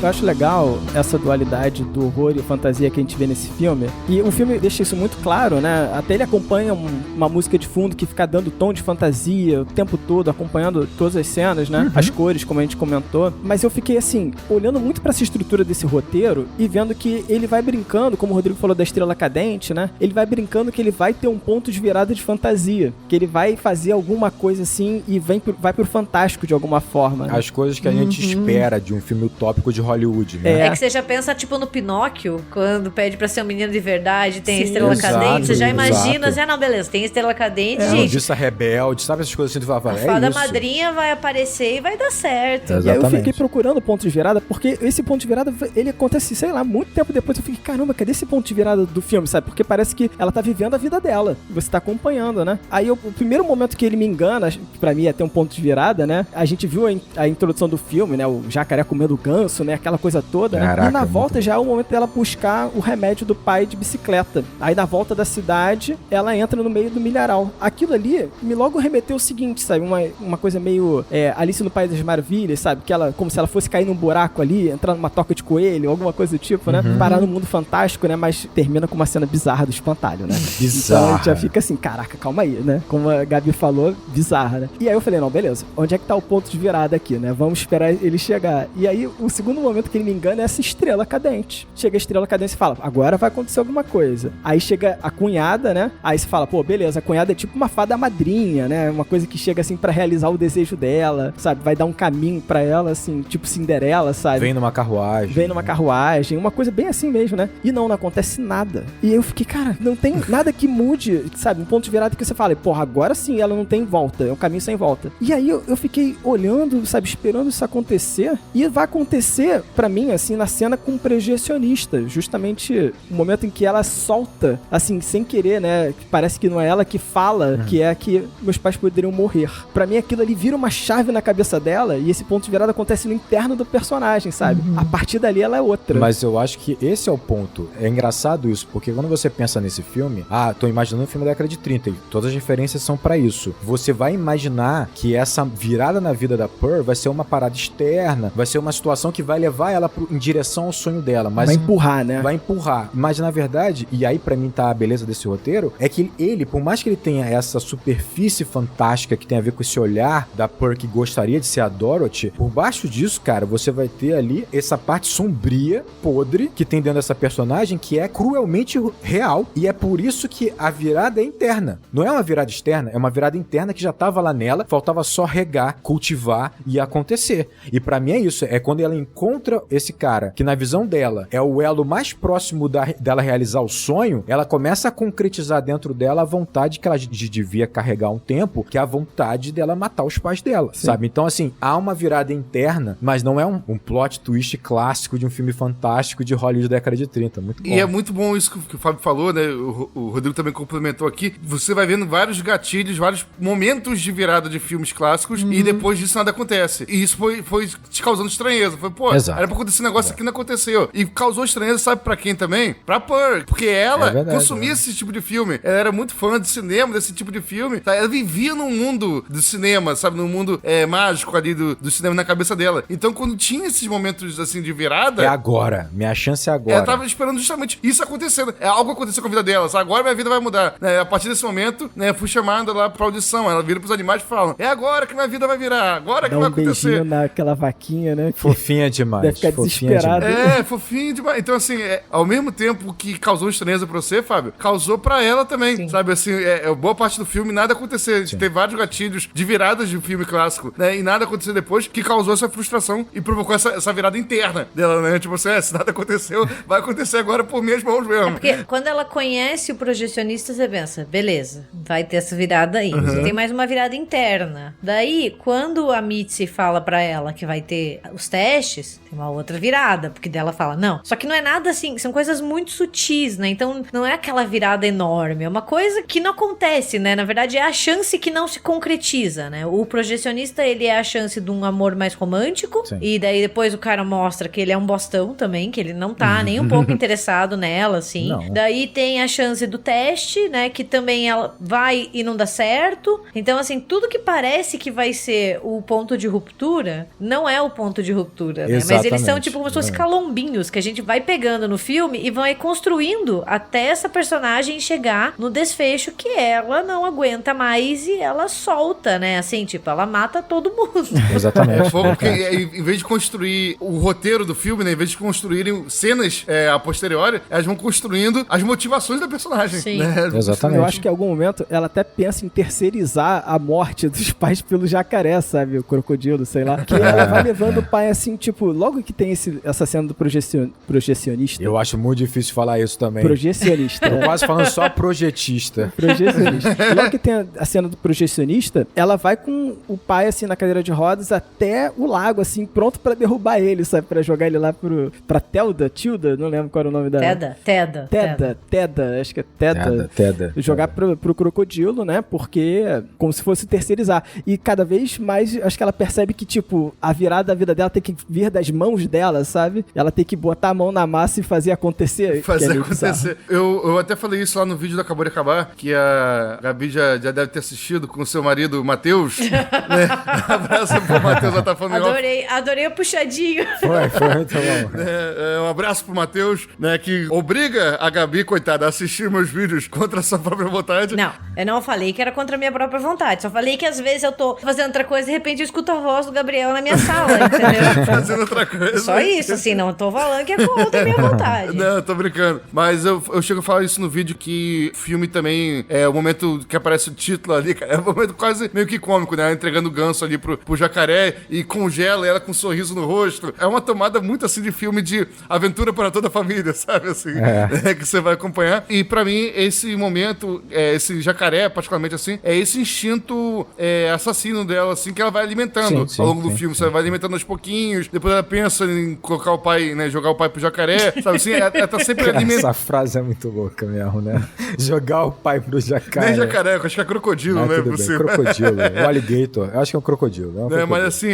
Eu acho legal essa dualidade do horror e fantasia que a gente vê nesse filme. E o filme deixa isso muito claro, né? Até ele acompanha uma música de fundo que fica dando tom de fantasia o tempo todo, acompanhando todas as cenas, né? As cores, como a gente comentou. Mas eu fiquei, assim, olhando muito pra essa estrutura desse roteiro e vendo que ele vai brincando, como o Rodrigo falou da estrela cadente, né? Ele vai brincando que ele vai ter um ponto de virada de fantasia. Que ele vai fazer alguma coisa assim e vai pro fantástico de alguma forma. Né? As coisas que a gente espera de um filme utópico de Hollywood, né? É que você já pensa, tipo, no Pinóquio, quando pede pra ser um menino de verdade, tem a estrela exato, cadente, você já imagina, exato. não, beleza, tem a estrela cadente, gente. Noviça rebelde, sabe essas coisas assim, tu vai falar, A fada isso. madrinha vai aparecer e vai dar certo. Exato. E aí eu Exatamente. fiquei procurando ponto de virada, porque esse ponto de virada, ele acontece, sei lá, muito tempo depois. Eu fiquei, caramba, cadê esse ponto de virada do filme, sabe? Porque parece que ela tá vivendo a vida dela. Você tá acompanhando, né? Aí o primeiro momento que ele me engana, pra mim é ter um ponto de virada, né? A gente viu a introdução do filme, né? O jacaré comendo ganso, né? Aquela coisa toda, né? Caraca, E na volta muito já é o momento dela buscar o remédio do pai de bicicleta. Aí na volta da cidade, ela entra no meio do milharal. Aquilo ali me logo remeteu o seguinte, sabe? Uma coisa meio Alice no País das Maravilhas, sabe? Que ela, como se ela fosse cair num buraco ali, entrar numa toca de coelho, alguma coisa do tipo, né? Parar no mundo fantástico, né? Mas termina com uma cena bizarra do espantalho, né? Bizarra. Então a gente já fica assim, caraca, calma aí, né? Como a Gabi falou, bizarra, né? E aí eu falei, não, beleza, onde é que tá o ponto de virada aqui, né? Vamos esperar ele chegar. E aí o segundo momento que ele me engana é essa estrela cadente. Chega a estrela cadente e fala, agora vai acontecer alguma coisa. Aí chega a cunhada, né? Aí você fala, pô, beleza, a cunhada é tipo uma fada madrinha, né? Uma coisa que chega assim pra realizar o desejo dela, sabe? Vai dar um caminho pra ela, assim, tipo Cinderela, sabe? Vem numa carruagem. Uma coisa bem assim mesmo, né? E não acontece nada. E eu fiquei, cara, não tem nada que mude, sabe? Um ponto de virada que você fala, porra, agora sim ela não tem volta, é um caminho sem volta. E aí eu fiquei olhando, sabe, esperando isso acontecer, e vai acontecer pra mim, assim, na cena com o projecionista, justamente o momento em que ela solta, assim, sem querer, né? Parece que não é ela que fala, que é que meus pais poderiam morrer. Pra mim aquilo ali vira uma chave na cabeça dela, e esse ponto de virada acontece no interno do personagem, sabe? A partir dali ela é outra. Mas eu acho que esse é o ponto. É engraçado isso, porque quando você pensa nesse filme, tô imaginando um filme da década de 30, e todas as referências são pra isso. Você vai imaginar que essa virada na vida da Pearl vai ser uma parada externa, vai ser uma situação que vai levar ela em direção ao sonho dela. Mas vai empurrar, né? Vai empurrar. Mas na verdade, e aí pra mim tá a beleza desse roteiro, é que ele, por mais que ele tenha essa superfície fantástica que tem a ver com esse olhar da Pearl que gostaria de ser a Dorothy, por baixo disso, cara, você vai ter ali essa parte sombria, podre, que tem dentro dessa personagem, que é cruelmente real, e é por isso que a virada é interna. Não é uma virada externa, é uma virada interna que já tava lá nela, faltava só regar, cultivar e acontecer. E pra mim é isso, é quando ela encontra esse cara, que na visão dela é o elo mais próximo dela realizar o sonho, ela começa a concretizar dentro dela a vontade que ela devia carregar um tempo, que é a vontade dela matar os pais dela, sabe? Então, assim, há uma virada interna, mas não é um plot twist clássico de um filme fantástico de Hollywood da década de 30. Muito bom. E é muito bom isso que o Fábio falou, né? O Rodrigo também complementou aqui. Você vai vendo vários gatilhos, vários momentos de virada de filmes clássicos, e depois disso nada acontece. E isso foi te causando estranheza. Foi, pô, era pra acontecer um negócio aqui, não aconteceu. E causou estranheza, sabe pra quem também? Pra Pearl. Porque ela consumia esse tipo de filme. Ela era muito fã de cinema, desse tipo de filme. Tá? Ela vivia num mundo do cinema, sabe? Num mundo mágico ali do cinema na cabeça dela. Então, quando tinha esses momentos, assim, de virada... É agora. Minha chance é agora. Ela tava esperando justamente isso acontecendo. Algo aconteceu com a vida dela. Sabe? Agora minha vida vai mudar. Né? A partir desse momento, né, fui chamada lá pra audição. Ela vira pros animais e fala, é agora que minha vida vai virar. Agora que vai acontecer. Dá um beijinho naquela vaquinha, né? Fofinha demais. Deve ficar desesperada. Fofinho demais. Então, assim, ao mesmo tempo que causou estranheza pra você, Fábio, causou pra ela também. Sim. Sabe, assim, boa parte do filme, nada acontecer. Tem vários gatilhos de viradas de filme clássico, né? E nada acontecer depois, que causou essa frustração e provocou essa virada interna dela, né? Tipo assim, se nada aconteceu, vai acontecer agora por minhas mãos mesmo. Porque quando ela conhece o projecionista, você pensa, beleza, vai ter essa virada aí. Tem mais uma virada interna. Daí, quando a Mitzi fala pra ela que vai ter os testes, tem uma outra virada, porque dela fala, não. Só que não é nada assim, são coisas muito sutis, né? Então, não é aquela virada enorme, é uma coisa que não acontece, né? Na verdade, é a chance que não se concretiza, né? O projecionista, ele é a chance de um amor mais romântico, e daí depois o cara mostra que ele é um bostão também, que ele não tá nem um pouco interessado nela, assim. Não. Daí tem a chance do teste, né? Que também ela vai e não dá certo. Então, assim, tudo que parece que vai ser o ponto de ruptura, não é o ponto de ruptura, né? Mas eles são tipo como se fossem calombinhos que a gente vai pegando no filme e vai construindo até essa personagem chegar no desfecho que ela não aguenta mais e ela solta, né? Assim, tipo, ela mata todo mundo. Exatamente. Porque em vez de construir o roteiro do filme, né? Em vez de construírem cenas a posteriori, elas vão construindo as motivações da personagem. Sim. Né? Exatamente. Eu acho que em algum momento ela até pensa em terceirizar a morte dos pais pelo jacaré, sabe? O crocodilo, sei lá. Que ela vai levando o pai assim, tipo, logo que tem essa cena do projecionista. Eu acho muito difícil falar isso também. Projecionista. Tô quase falando só projetista. Projecionista. Logo que tem a cena do projecionista, ela vai com o pai, assim, na cadeira de rodas até o lago, assim, pronto pra derrubar ele, sabe? Pra jogar ele lá pra Tilda, não lembro qual era o nome da... Teda, acho que é Teda. Jogar pro crocodilo, né? Porque como se fosse terceirizar. E cada vez mais, acho que ela percebe que, tipo, a virada da vida dela tem que vir das mãos dela, sabe? Ela tem que botar a mão na massa e fazer acontecer. Eu até falei isso lá no vídeo do Acabou de Acabar, que a Gabi já deve ter assistido com o seu marido, Matheus. Né? Abraço pro Matheus, já tá falando. Adorei o puxadinho. Foi muito bom. Um abraço pro Matheus, né, que obriga a Gabi, coitada, a assistir meus vídeos contra a sua própria vontade. Não, eu não falei que era contra a minha própria vontade, só falei que às vezes eu tô fazendo outra coisa e de repente eu escuto a voz do Gabriel na minha sala, entendeu? Fazendo outra Só isso, assim, não tô falando que é contra a minha vontade. Não, tô brincando. Mas eu chego a falar isso no vídeo, que o filme também é o momento que aparece o título ali, cara. É um momento quase meio que cômico, né? Ela entregando o ganso ali pro jacaré e congela ela com um sorriso no rosto. É uma tomada muito assim de filme de aventura para toda a família, sabe? Assim, que você vai acompanhar. E pra mim, esse momento, esse jacaré, particularmente assim, é esse instinto assassino dela, assim, que ela vai alimentando ao longo do filme. Você vai alimentando aos pouquinhos, depois ela pensa em colocar o pai, né? Jogar o pai pro jacaré, sabe assim? Ela tá sempre alimentando. Essa frase é muito louca mesmo, né? Jogar o pai pro jacaré. Nem jacaré, eu acho que é crocodilo, né? Tudo bem, crocodilo. O alligator, eu acho que é um crocodilo. É um crocodilo. Mas assim,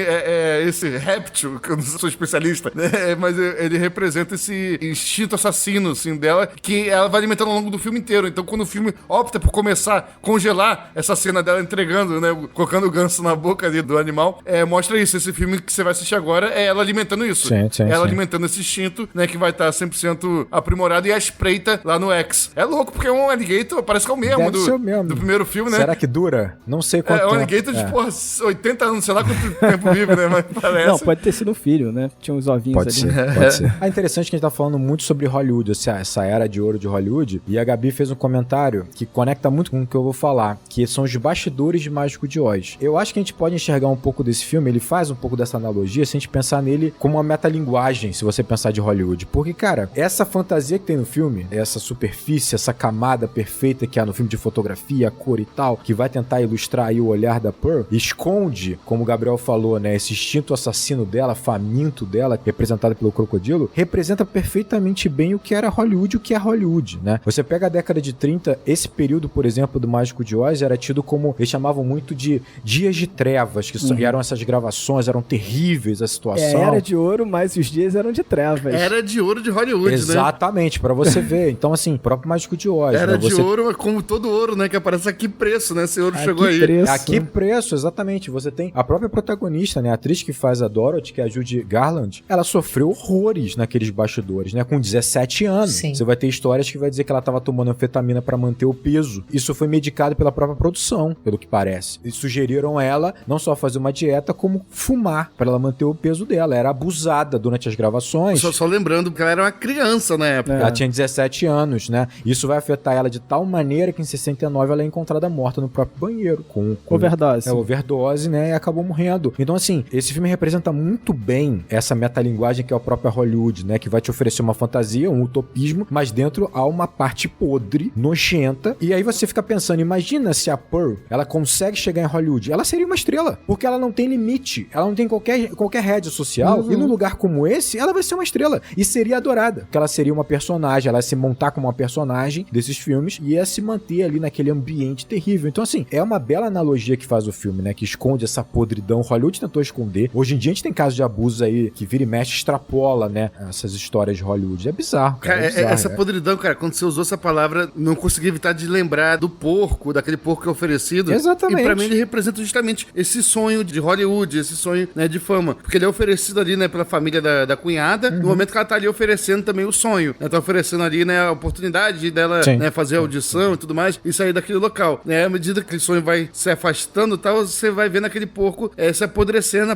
esse réptil, que eu não sou especialista, né? Mas ele representa esse instinto assassino, assim, dela, que ela vai alimentando ao longo do filme inteiro. Então, quando o filme opta por começar a congelar essa cena dela entregando, né? Colocando o ganso na boca ali do animal, mostra isso. Esse filme que você vai assistir agora é ela alimentando isso. Ela alimentando esse instinto, né? Que vai estar 100% aprimorado e a espreita lá no X. É louco, porque é um alligator, parece que é o mesmo, do primeiro filme, né? Será que dura? Não sei quanto tempo. É um alligator de, 80 anos, sei lá quanto tempo vive, né? Mas parece. Não, pode ter sido um filho, né? Tinha uns ovinhos pode ali. Pode ser. É interessante que a gente tá falando muito sobre Hollywood, essa era de ouro de Hollywood, e a Gabi fez um comentário que conecta muito com o que eu vou falar, que são os bastidores de Mágico de Oz. Eu acho que a gente pode enxergar um pouco desse filme, ele faz um pouco dessa analogia, se a gente pensar nele como uma metalinguagem, se você pensar de Hollywood. Porque, cara, essa fantasia que tem no filme, essa superfície, essa camada perfeita que há no filme de fotografia, cor e tal, que vai tentar ilustrar aí o olhar da Pearl, esconde, como o Gabriel falou, né, esse instinto assassino dela, faminto dela, representado pelo crocodilo, representa perfeitamente bem o que era Hollywood e o que é Hollywood, né? Você pega a década de 30, esse período, por exemplo, do Mágico de Oz era tido como, eles chamavam muito de dias de trevas, que eram essas gravações, eram terríveis a situação. Era de ouro, mas os dias eram de trevas. Era de ouro de Hollywood, exatamente, pra você ver. Então, assim, o próprio Mágico de Oz. Era de ouro, como todo ouro, né? Que aparece a que preço, né? Esse ouro chegou aí. Preço. A que preço, exatamente. Você tem a própria protagonista, né? A atriz que faz a Dorothy, que é a Judy Garland, ela sofreu horrores naqueles bastidores, né? Com 17 anos. Sim. Você vai ter histórias que vai dizer que ela tava tomando anfetamina pra manter o peso. Isso foi medicado pela própria produção, pelo que parece. E sugeriram ela não só fazer uma dieta, como fumar, pra ela manter o peso dela. Era abusada durante as gravações. Só lembrando que ela era uma criança na época. Ela tinha 17 anos, né? Isso vai afetar ela de tal maneira que em 69 ela é encontrada morta no próprio banheiro. Com overdose. Overdose, né? E acabou morrendo. Então, assim, esse filme representa muito bem essa metalinguagem que é a própria Hollywood, né? Que vai te oferecer uma fantasia, um utopismo, mas dentro há uma parte podre, nojenta. E aí você fica pensando, imagina se a Pearl, ela consegue chegar em Hollywood. Ela seria uma estrela, porque ela não tem limite. Ela não tem qualquer rede social. E num lugar como esse, ela vai ser uma estrela. E seria adorada. Porque ela seria uma personagem, ela ia se montar como uma personagem desses filmes e ia se manter ali naquele ambiente terrível. Então, assim, é uma bela analogia que faz o filme, né? Que esconde essa podridão. Hollywood tentou esconder. Hoje em dia a gente tem casos de abuso aí que vira e mexe, extrapola, né? Essas histórias de Hollywood. É bizarro, cara. Cara, é bizarro, essa podridão, cara, quando você usou essa palavra, não consegui evitar de lembrar do porco, daquele porco que é oferecido. Exatamente. E pra mim ele representa justamente esse sonho de Hollywood, esse sonho, né, de fama. Porque ele é oferecido ali, né, pela família da cunhada, no momento que ela tá ali oferecendo também o sonho. Ela tá oferecendo ali, né, a oportunidade dela, né, fazer a audição e tudo mais, e sair daquele local. Né, à medida que aquele sonho vai se afastando e tal, você vai vendo aquele porco se apodrecendo,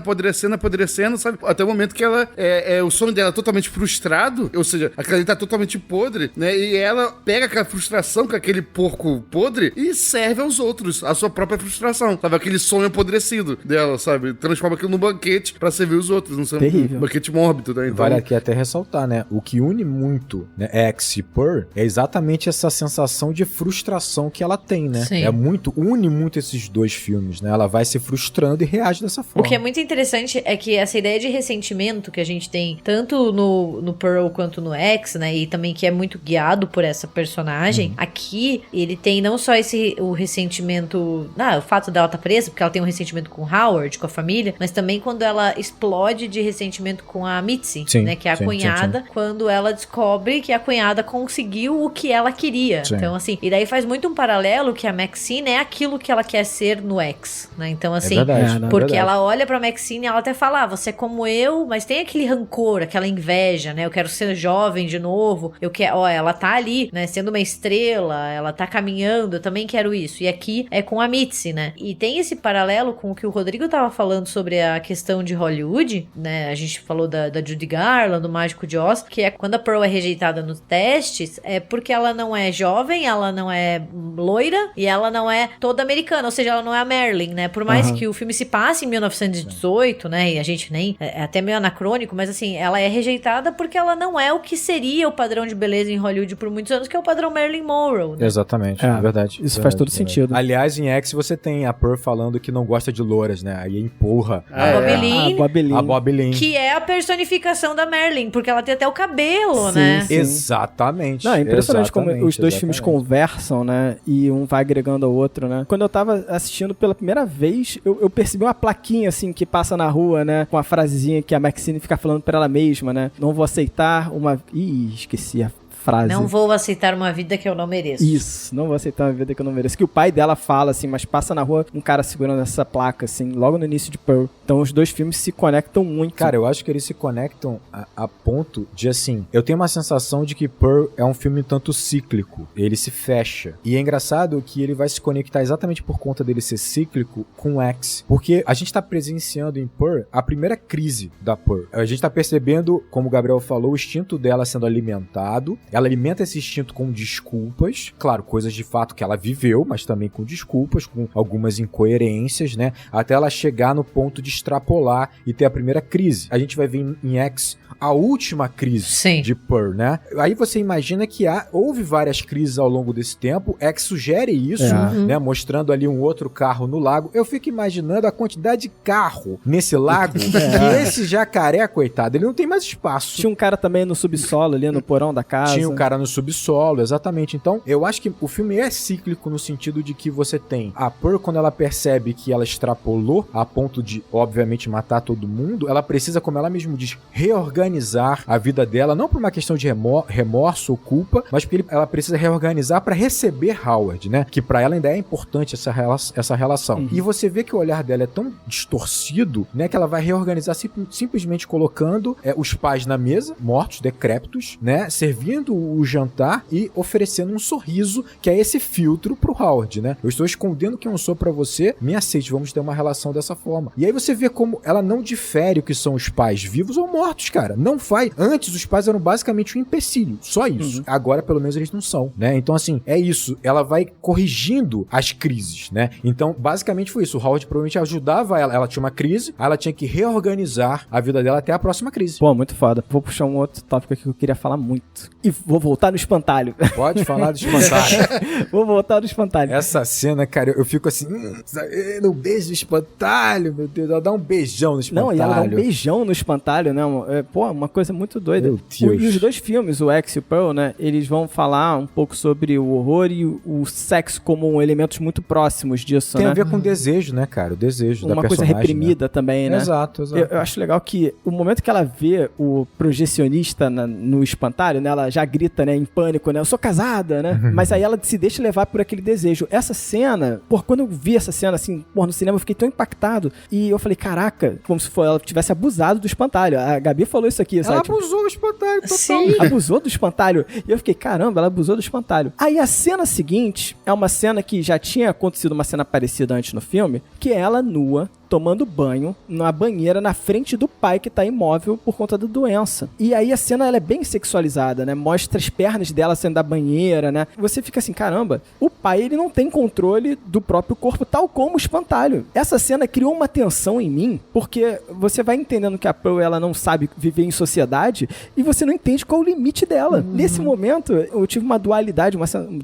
sabe? Até o momento que ela, o sonho dela é totalmente frustrado, ou seja, aquela ali tá totalmente podre, né, e ela pega aquela frustração com aquele porco podre e serve aos outros a sua própria frustração, sabe? Aquele sonho apodrecido dela, sabe? Transforma aquilo num banquete pra servir os outros, não sei, um banquete mórbido, né? Então... Vale aqui até ressaltar, né? O que une muito, né, X e Pearl é exatamente essa sensação de frustração que ela tem, né? Sim. Une muito esses dois filmes, né? Ela vai se frustrando e reage dessa forma. O que é muito interessante é que essa ideia de ressentimento que a gente tem tanto no Pearl quanto no X, né? E também que é muito guiado por essa personagem, aqui ele tem não só o ressentimento, o fato dela estar presa, porque ela tem um ressentimento com Howard, com a família, mas também quando ela explode de ressentimento com a Mitzi, né? Que é a cunhada, quando ela descobre que a cunhada conseguiu o que ela queria. Sim. Então, assim, e daí faz muito um paralelo que a Maxine é aquilo que ela quer ser no X, né? Então, assim, porque ela olha pra Maxine e ela até fala, você é como eu, mas tem aquele rancor, aquela inveja, né? Eu quero ser jovem de novo, ela tá ali, né? Sendo uma estrela, ela tá caminhando, eu também quero isso. E aqui é com a Mitzi, né? E tem esse paralelo com o que o Rodrigo tava falando sobre a questão de Hollywood, né? né? A gente falou da Judy Garland, do Mágico de Oz, que é quando a Pearl é rejeitada nos testes, é porque ela não é jovem, ela não é loira e ela não é toda americana, ou seja, ela não é a Marilyn, né? Por mais que o filme se passe em 1918, né? E a gente nem... É até meio anacrônico, mas assim, ela é rejeitada porque ela não é o que seria o padrão de beleza em Hollywood por muitos anos, que é o padrão Marilyn Monroe, né? Exatamente, é verdade. Isso faz todo sentido. Aliás, em X você tem a Pearl falando que não gosta de louras, né? Aí empurra A Bobby Lynn. Que é a personificação da Marilyn, porque ela tem até o cabelo, né? Sim. Exatamente. Não, é impressionante como os dois filmes conversam, né? E um vai agregando ao outro, né? Quando eu tava assistindo pela primeira vez, eu percebi uma plaquinha, assim, que passa na rua, né? Com a frasezinha que a Maxine fica falando pra ela mesma, né? Não vou aceitar uma... Ih, esqueci a frase. Não vou aceitar uma vida que eu não mereço. Isso, não vou aceitar uma vida que eu não mereço. Que o pai dela fala, assim, mas passa na rua um cara segurando essa placa, assim, logo no início de Pearl. Então os dois filmes se conectam muito. Cara, eu acho que eles se conectam a ponto de, assim, eu tenho uma sensação de que Pearl é um filme tanto cíclico. Ele se fecha. E é engraçado que ele vai se conectar exatamente por conta dele ser cíclico com X. Porque a gente tá presenciando em Pearl a primeira crise da Pearl. A gente tá percebendo, como o Gabriel falou, o instinto dela sendo alimentado. Ela alimenta esse instinto com desculpas. Claro, coisas de fato que ela viveu, mas também com desculpas, com algumas incoerências, né? Até ela chegar no ponto de extrapolar e ter a primeira crise. A gente vai ver em X a última crise de Pearl, né? Aí você imagina que houve várias crises ao longo desse tempo. X sugere isso, né? Mostrando ali um outro carro no lago. Eu fico imaginando a quantidade de carro nesse lago que esse jacaré, coitado, ele não tem mais espaço. Tinha um cara também no subsolo ali, no porão da casa. Tinha um cara no subsolo, exatamente. Então, eu acho que o filme é cíclico no sentido de que você tem a Pearl, quando ela percebe que ela extrapolou a ponto de, obviamente, matar todo mundo, ela precisa, como ela mesma diz, reorganizar a vida dela, não por uma questão de remorso ou culpa, mas porque ela precisa reorganizar para receber Howard, né? Que pra ela ainda é importante essa relação. E você vê que o olhar dela é tão distorcido, né? Que ela vai reorganizar simplesmente colocando os pais na mesa, mortos, decrépitos, né? Servindo o jantar e oferecendo um sorriso, que é esse filtro pro Howard, né? Eu estou escondendo quem eu sou pra você, me aceite, vamos ter uma relação dessa forma. E aí você vê como ela não difere o que são os pais vivos ou mortos, cara. Não faz. Antes, os pais eram basicamente um empecilho. Só isso. Agora, pelo menos, eles não são, né? Então, assim, é isso. Ela vai corrigindo as crises, né? Então, basicamente foi isso. O Howard provavelmente ajudava ela. Ela tinha uma crise, aí ela tinha que reorganizar a vida dela até a próxima crise. Pô, muito foda. Vou puxar um outro tópico aqui que eu queria falar muito. E vou voltar no espantalho. Pode falar do espantalho. Vou voltar no espantalho. Essa cena, cara, eu fico assim, no beijo do espantalho, meu Deus, ela dá um beijão no espantalho. Não, e ela dá um beijão no espantalho, né? Pô, uma coisa muito doida. Meu Deus. E os dois filmes, o X e o Pearl, né? Eles vão falar um pouco sobre o horror e o sexo como elementos muito próximos disso, Tem né? a ver com o desejo, né, cara? O desejo da uma personagem. coisa reprimida, né? Também, né? Exato. Eu acho legal que o momento que ela vê o projecionista no espantalho, né? Ela já grita, né? Em pânico, né? Eu sou casada, né? Mas aí ela se deixa levar por aquele desejo. Essa cena, quando eu vi essa cena, assim, no cinema, eu fiquei tão impactado. E eu falei, caraca, como se ela tivesse abusado do espantalho. A Gabi falou isso aqui, sabe? Ela abusou do espantalho, total. Sim. Abusou do espantalho. E eu fiquei, caramba, ela abusou do espantalho. Aí a cena seguinte é uma cena que já tinha acontecido uma cena parecida antes no filme, que é ela nua, tomando banho na banheira na frente do pai que tá imóvel por conta da doença. E aí a cena ela é bem sexualizada, né? Mostra as pernas dela saindo da banheira, né? Você fica assim, caramba, o pai ele não tem controle do próprio corpo, tal como o espantalho. Essa cena criou uma tensão em mim, porque você vai entendendo que a Pearl ela não sabe viver em sociedade e você não entende qual é o limite dela. Nesse momento, eu tive uma dualidade,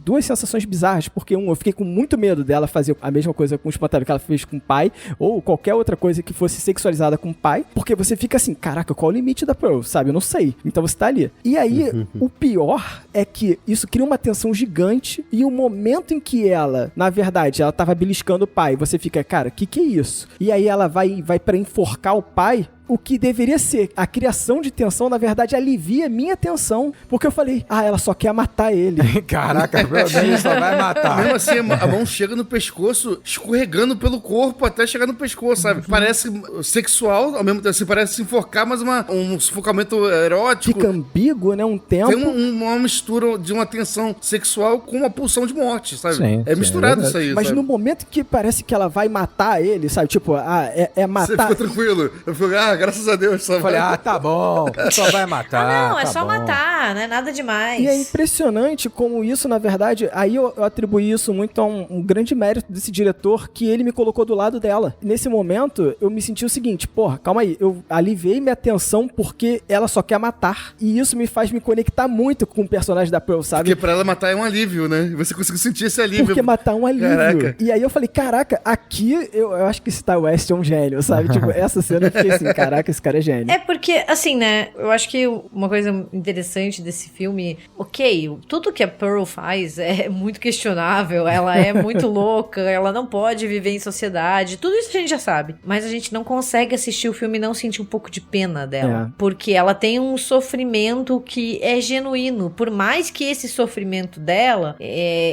duas sensações bizarras, porque eu fiquei com muito medo dela fazer a mesma coisa com o espantalho que ela fez com o pai, ou qualquer outra coisa que fosse sexualizada com o pai, porque você fica assim, caraca, qual é o limite da Pearl, sabe? Eu não sei. Então você tá ali. E aí, o pior é que isso cria uma tensão gigante e o momento em que ela, na verdade, ela tava beliscando o pai, você fica, cara, que é isso? E aí ela vai pra enforcar o pai. O que deveria ser a criação de tensão, na verdade, alivia minha tensão. Porque eu falei, ela só quer matar ele. Caraca, ele só vai matar. Mesmo assim, a mão chega no pescoço, escorregando pelo corpo até chegar no pescoço, sabe? Parece sexual, ao mesmo tempo, assim, parece se enforcar, mas um sufocamento erótico. Fica ambíguo, né? Um tempo. Tem uma mistura de uma tensão sexual com uma pulsão de morte, sabe? Sim, misturado isso aí, mas sabe? no momento que parece que ela vai matar ele, sabe? Tipo, é matar... Você ficou tranquilo. Eu fico, graças a Deus. Eu falei, tá bom, só vai matar. Não, é tá só bom. matar, não é nada demais. E é impressionante como isso, na verdade, aí eu atribuí isso muito a um grande mérito desse diretor, que ele me colocou do lado dela. Nesse momento, eu me senti o seguinte, porra, calma aí, eu aliviei minha atenção porque ela só quer matar. E isso me faz me conectar muito com o personagem da Pearl, sabe? Porque pra ela matar é um alívio, né? Você conseguiu sentir esse alívio. Porque matar é um alívio. Caraca. E aí eu falei, caraca, aqui eu acho que esse Ty West é um gênio, sabe? Tipo, essa cena eu fiquei assim, caraca, esse cara é gênio. É porque, assim, né, eu acho que uma coisa interessante desse filme, ok, tudo que a Pearl faz é muito questionável, ela é muito louca, ela não pode viver em sociedade, tudo isso a gente já sabe, mas a gente não consegue assistir o filme e não sentir um pouco de pena dela, porque ela tem um sofrimento que é genuíno, por mais que esse sofrimento dela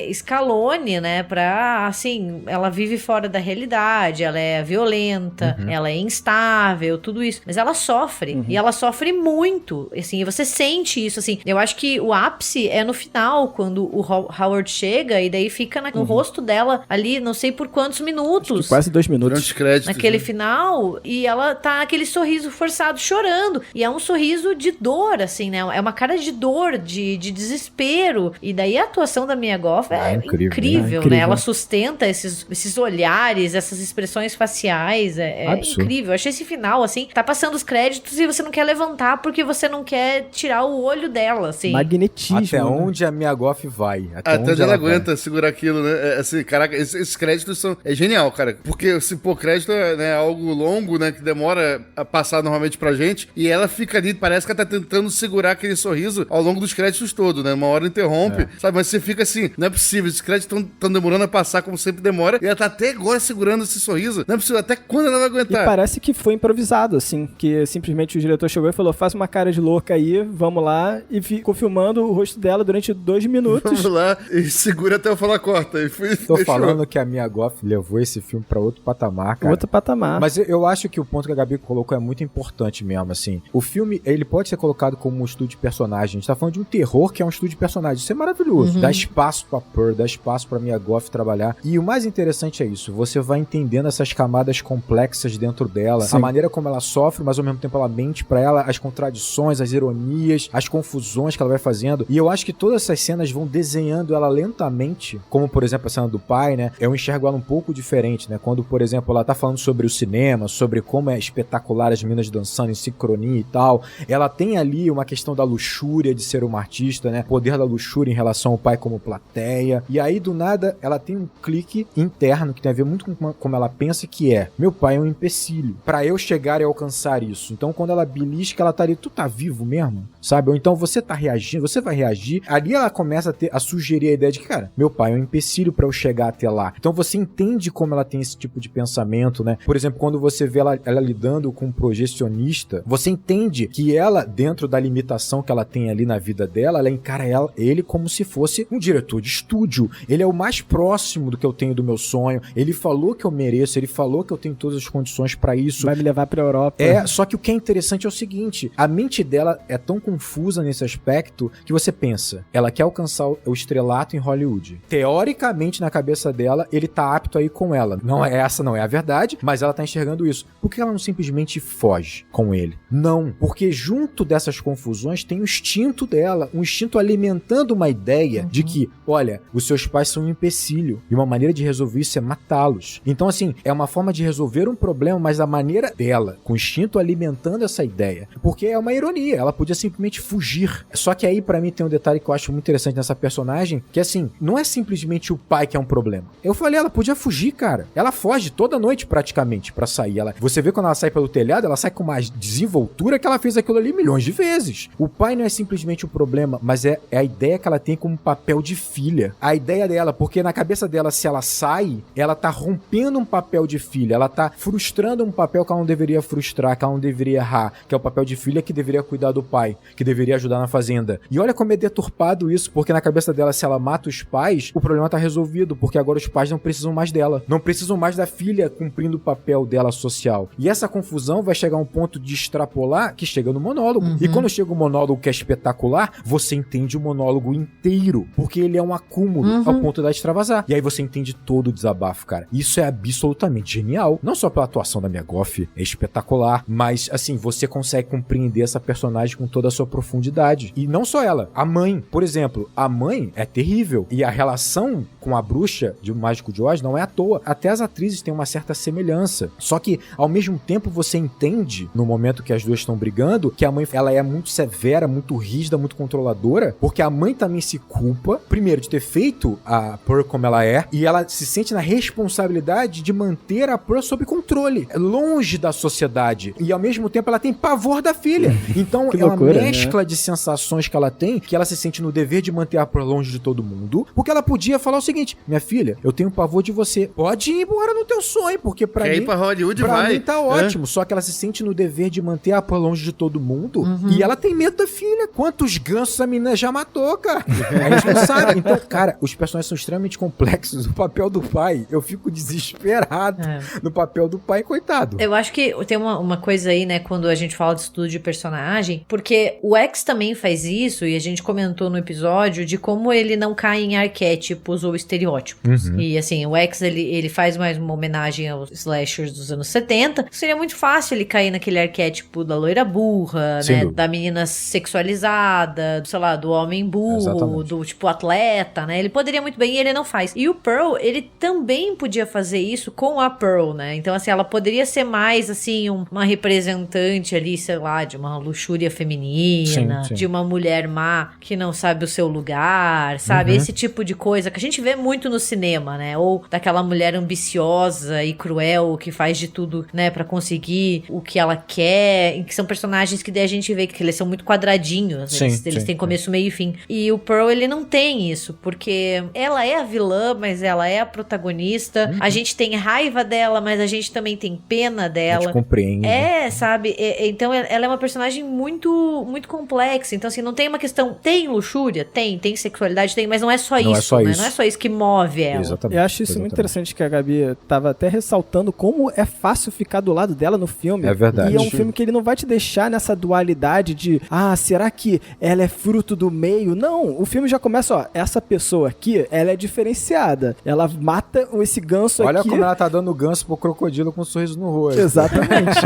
escalone, né, pra, assim, ela vive fora da realidade, ela é violenta, ela é instável, tudo isso, mas ela sofre, e ela sofre muito, assim, e você sente isso, assim, eu acho que o ápice é no final, quando o Howard chega, e daí fica no rosto dela, ali, não sei por quantos minutos, quase 2 minutos. Durante os créditos. naquele né? final, e ela tá aquele sorriso forçado, chorando, e é um sorriso de dor, assim, né, é uma cara de dor, de desespero, e daí a atuação da Mia Goth é incrível, né, ela sustenta esses olhares, essas expressões faciais, é incrível, eu achei esse final, assim, tá passando os créditos e você não quer levantar porque você não quer tirar o olho dela, assim. Magnetismo. Até onde a Mia Goth vai. Até onde ela aguenta vai. segurar aquilo, né? Assim, caraca, esses créditos são... É genial, cara. Porque, se pô, crédito é, né, algo longo, né? Que demora a passar normalmente pra gente. E ela fica ali, parece que ela tá tentando segurar aquele sorriso ao longo dos créditos todos, né? Uma hora interrompe, sabe? Mas você fica assim, não é possível. Esses créditos estão demorando a passar, como sempre demora. E ela tá até agora segurando esse sorriso. Não é possível. Até quando ela vai aguentar? E parece que foi improvisado, assim. Que simplesmente o diretor chegou e falou, faz uma cara de louca aí, vamos lá. E ficou filmando o rosto dela durante 2 minutos. Vamos lá e segura até eu falar corta. E Tô falando que a Mia Goth levou esse filme pra outro patamar, cara. Outro patamar. Mas eu acho que o ponto que a Gabi colocou é muito importante mesmo, assim. O filme, ele pode ser colocado como um estudo de personagem. A gente tá falando de um terror que é um estudo de personagem. Isso é maravilhoso. Dá espaço pra Pearl, dá espaço pra Mia Goth trabalhar. E o mais interessante é isso. Você vai entendendo essas camadas complexas dentro dela. Sim. A maneira como ela sofre, mas ao mesmo tempo ela mente pra ela, as contradições, as ironias, as confusões que ela vai fazendo. E eu acho que todas essas cenas vão desenhando ela lentamente, como por exemplo a cena do pai, né? Eu enxergo ela um pouco diferente, né? Quando, por exemplo, ela tá falando sobre o cinema, sobre como é espetacular as meninas dançando em sincronia e tal. Ela tem ali uma questão da luxúria de ser uma artista, né? Poder da luxúria em relação ao pai como plateia. E aí, do nada, ela tem um clique interno que tem a ver muito com como ela pensa, que é: meu pai é um empecilho pra eu chegar e alcançar isso. Então, quando ela belisca, ela tá ali, tu tá vivo mesmo? Sabe? Ou então você tá reagindo, você vai reagir. Ali ela começa a sugerir a ideia de que, cara, meu pai é um empecilho pra eu chegar até lá. Então você entende como ela tem esse tipo de pensamento, né? Por exemplo, quando você vê ela lidando com um projecionista, você entende que ela, dentro da limitação que ela tem ali na vida dela, ela encara ele como se fosse um diretor de estúdio. Ele é o mais próximo do que eu tenho do meu sonho. Ele falou que eu mereço, ele falou que eu tenho todas as condições pra isso. Vai me levar pra Europa. Só que o que é interessante é o seguinte, a mente dela é tão confusa nesse aspecto que você pensa, ela quer alcançar o estrelato em Hollywood. Teoricamente, na cabeça dela, ele tá apto a ir com ela. Essa não é a verdade, mas ela tá enxergando isso. Por que ela não simplesmente foge com ele? Não, porque junto dessas confusões tem o instinto dela, um instinto alimentando uma ideia de que, olha, os seus pais são um empecilho, e uma maneira de resolver isso é matá-los. Então, assim, é uma forma de resolver um problema, mas da maneira dela, com o instinto alimentando essa ideia. Porque é uma ironia, ela podia simplesmente fugir. Só que aí, pra mim, tem um detalhe que eu acho muito interessante nessa personagem, que assim, não é simplesmente o pai que é um problema. Eu falei, ela podia fugir, cara. Ela foge toda noite, praticamente, pra sair. Você vê quando ela sai pelo telhado, ela sai com uma desenvoltura que ela fez aquilo ali milhões de vezes. O pai não é simplesmente o problema, mas é a ideia que ela tem como papel de filha. A ideia dela, porque na cabeça dela, se ela sai, ela tá rompendo um papel de filha, ela tá frustrando um papel que ela não deveria frustrar, que ela não deveria errar, que é o papel de filha que deveria cuidar do pai, que deveria ajudar na fazenda. E olha como é deturpado isso, porque na cabeça dela, se ela mata os pais, o problema tá resolvido, porque agora os pais não precisam mais dela. Não precisam mais da filha cumprindo o papel dela social. E essa confusão vai chegar a um ponto de extrapolar que chega no monólogo. E quando chega o monólogo que é espetacular, você entende o monólogo inteiro, porque ele é um acúmulo ao ponto de extravasar. E aí você entende todo o desabafo, cara. Isso é absolutamente genial. Não só pela atuação da Mia Goth, é espetacular espetacular, mas, assim, você consegue compreender essa personagem com toda a sua profundidade. E não só ela, a mãe. Por exemplo, a mãe é terrível. E a relação com a bruxa de O Mágico de Oz não é à toa. Até as atrizes têm uma certa semelhança. Só que, ao mesmo tempo, você entende, no momento que as duas estão brigando, que a mãe, ela é muito severa, muito rígida, muito controladora, porque a mãe também se culpa, primeiro, de ter feito a Pearl como ela é, e ela se sente na responsabilidade de manter a Pearl sob controle, longe da sociedade. E, ao mesmo tempo, ela tem pavor da filha. Então, Que é uma loucura, mescla de sensações que ela tem, que ela se sente no dever de manter a Pearl longe de todo mundo, porque ela podia falar o seguinte: minha filha, eu tenho pavor de você, pode ir embora no teu sonho, porque pra Quer mim... ir pra Hollywood, Pra vai. mim tá ótimo, só que ela se sente no dever de manter a Pearl longe de todo mundo, e ela tem medo da filha. Quantos gansos a menina já matou, cara? A gente não sabe. Então, cara, os personagens são extremamente complexos. O papel do pai, eu fico desesperado no papel do pai, coitado. Eu acho que tem uma coisa aí, né, quando a gente fala de estudo de personagem, porque o X também faz isso, e a gente comentou no episódio de como ele não cai em arquétipos ou estereótipos. E assim, o X, ele faz mais uma homenagem aos slashers dos anos 70. Seria muito fácil ele cair naquele arquétipo da loira burra, Sem né, dúvida. da menina sexualizada, sei lá, do homem burro, Exatamente. do tipo atleta, né? Ele poderia muito bem e ele não faz. E o Pearl, ele também podia fazer isso com a Pearl, né? Então, assim, ela poderia ser mais, assim, uma representante ali, sei lá, de uma luxúria feminina, Sim. de uma mulher má que não sabe o seu lugar, sabe? Esse tipo de coisa que a gente vê muito no cinema, né? Ou daquela mulher ambiciosa e cruel que faz de tudo, né, pra conseguir o que ela quer, e que são personagens que daí a gente vê que eles são muito quadradinhos, Sim, eles sim, têm começo, meio e fim. E o Pearl, ele não tem isso, porque ela é a vilã, mas ela é a protagonista. A gente tem raiva dela, mas a gente também tem pena A dela. gente compreende. Sabe? Então ela é uma personagem muito, muito complexa. Então, assim, não tem uma questão. Tem luxúria? Tem sexualidade? Tem, mas não é só Não isso, é só né? isso. Não é só isso que move ela. Exatamente. Eu acho isso muito interessante que a Gabi tava até ressaltando como é fácil ficar do lado dela no filme. É verdade. E é um filme que ele não vai te deixar nessa dualidade de, será que ela é fruto do meio? Não, o filme já começa, ó, essa pessoa aqui, ela é diferenciada. Ela mata esse ganso Olha aqui. como ela tá dando ganso pro crocodilo com um sorriso no rosto. Exatamente.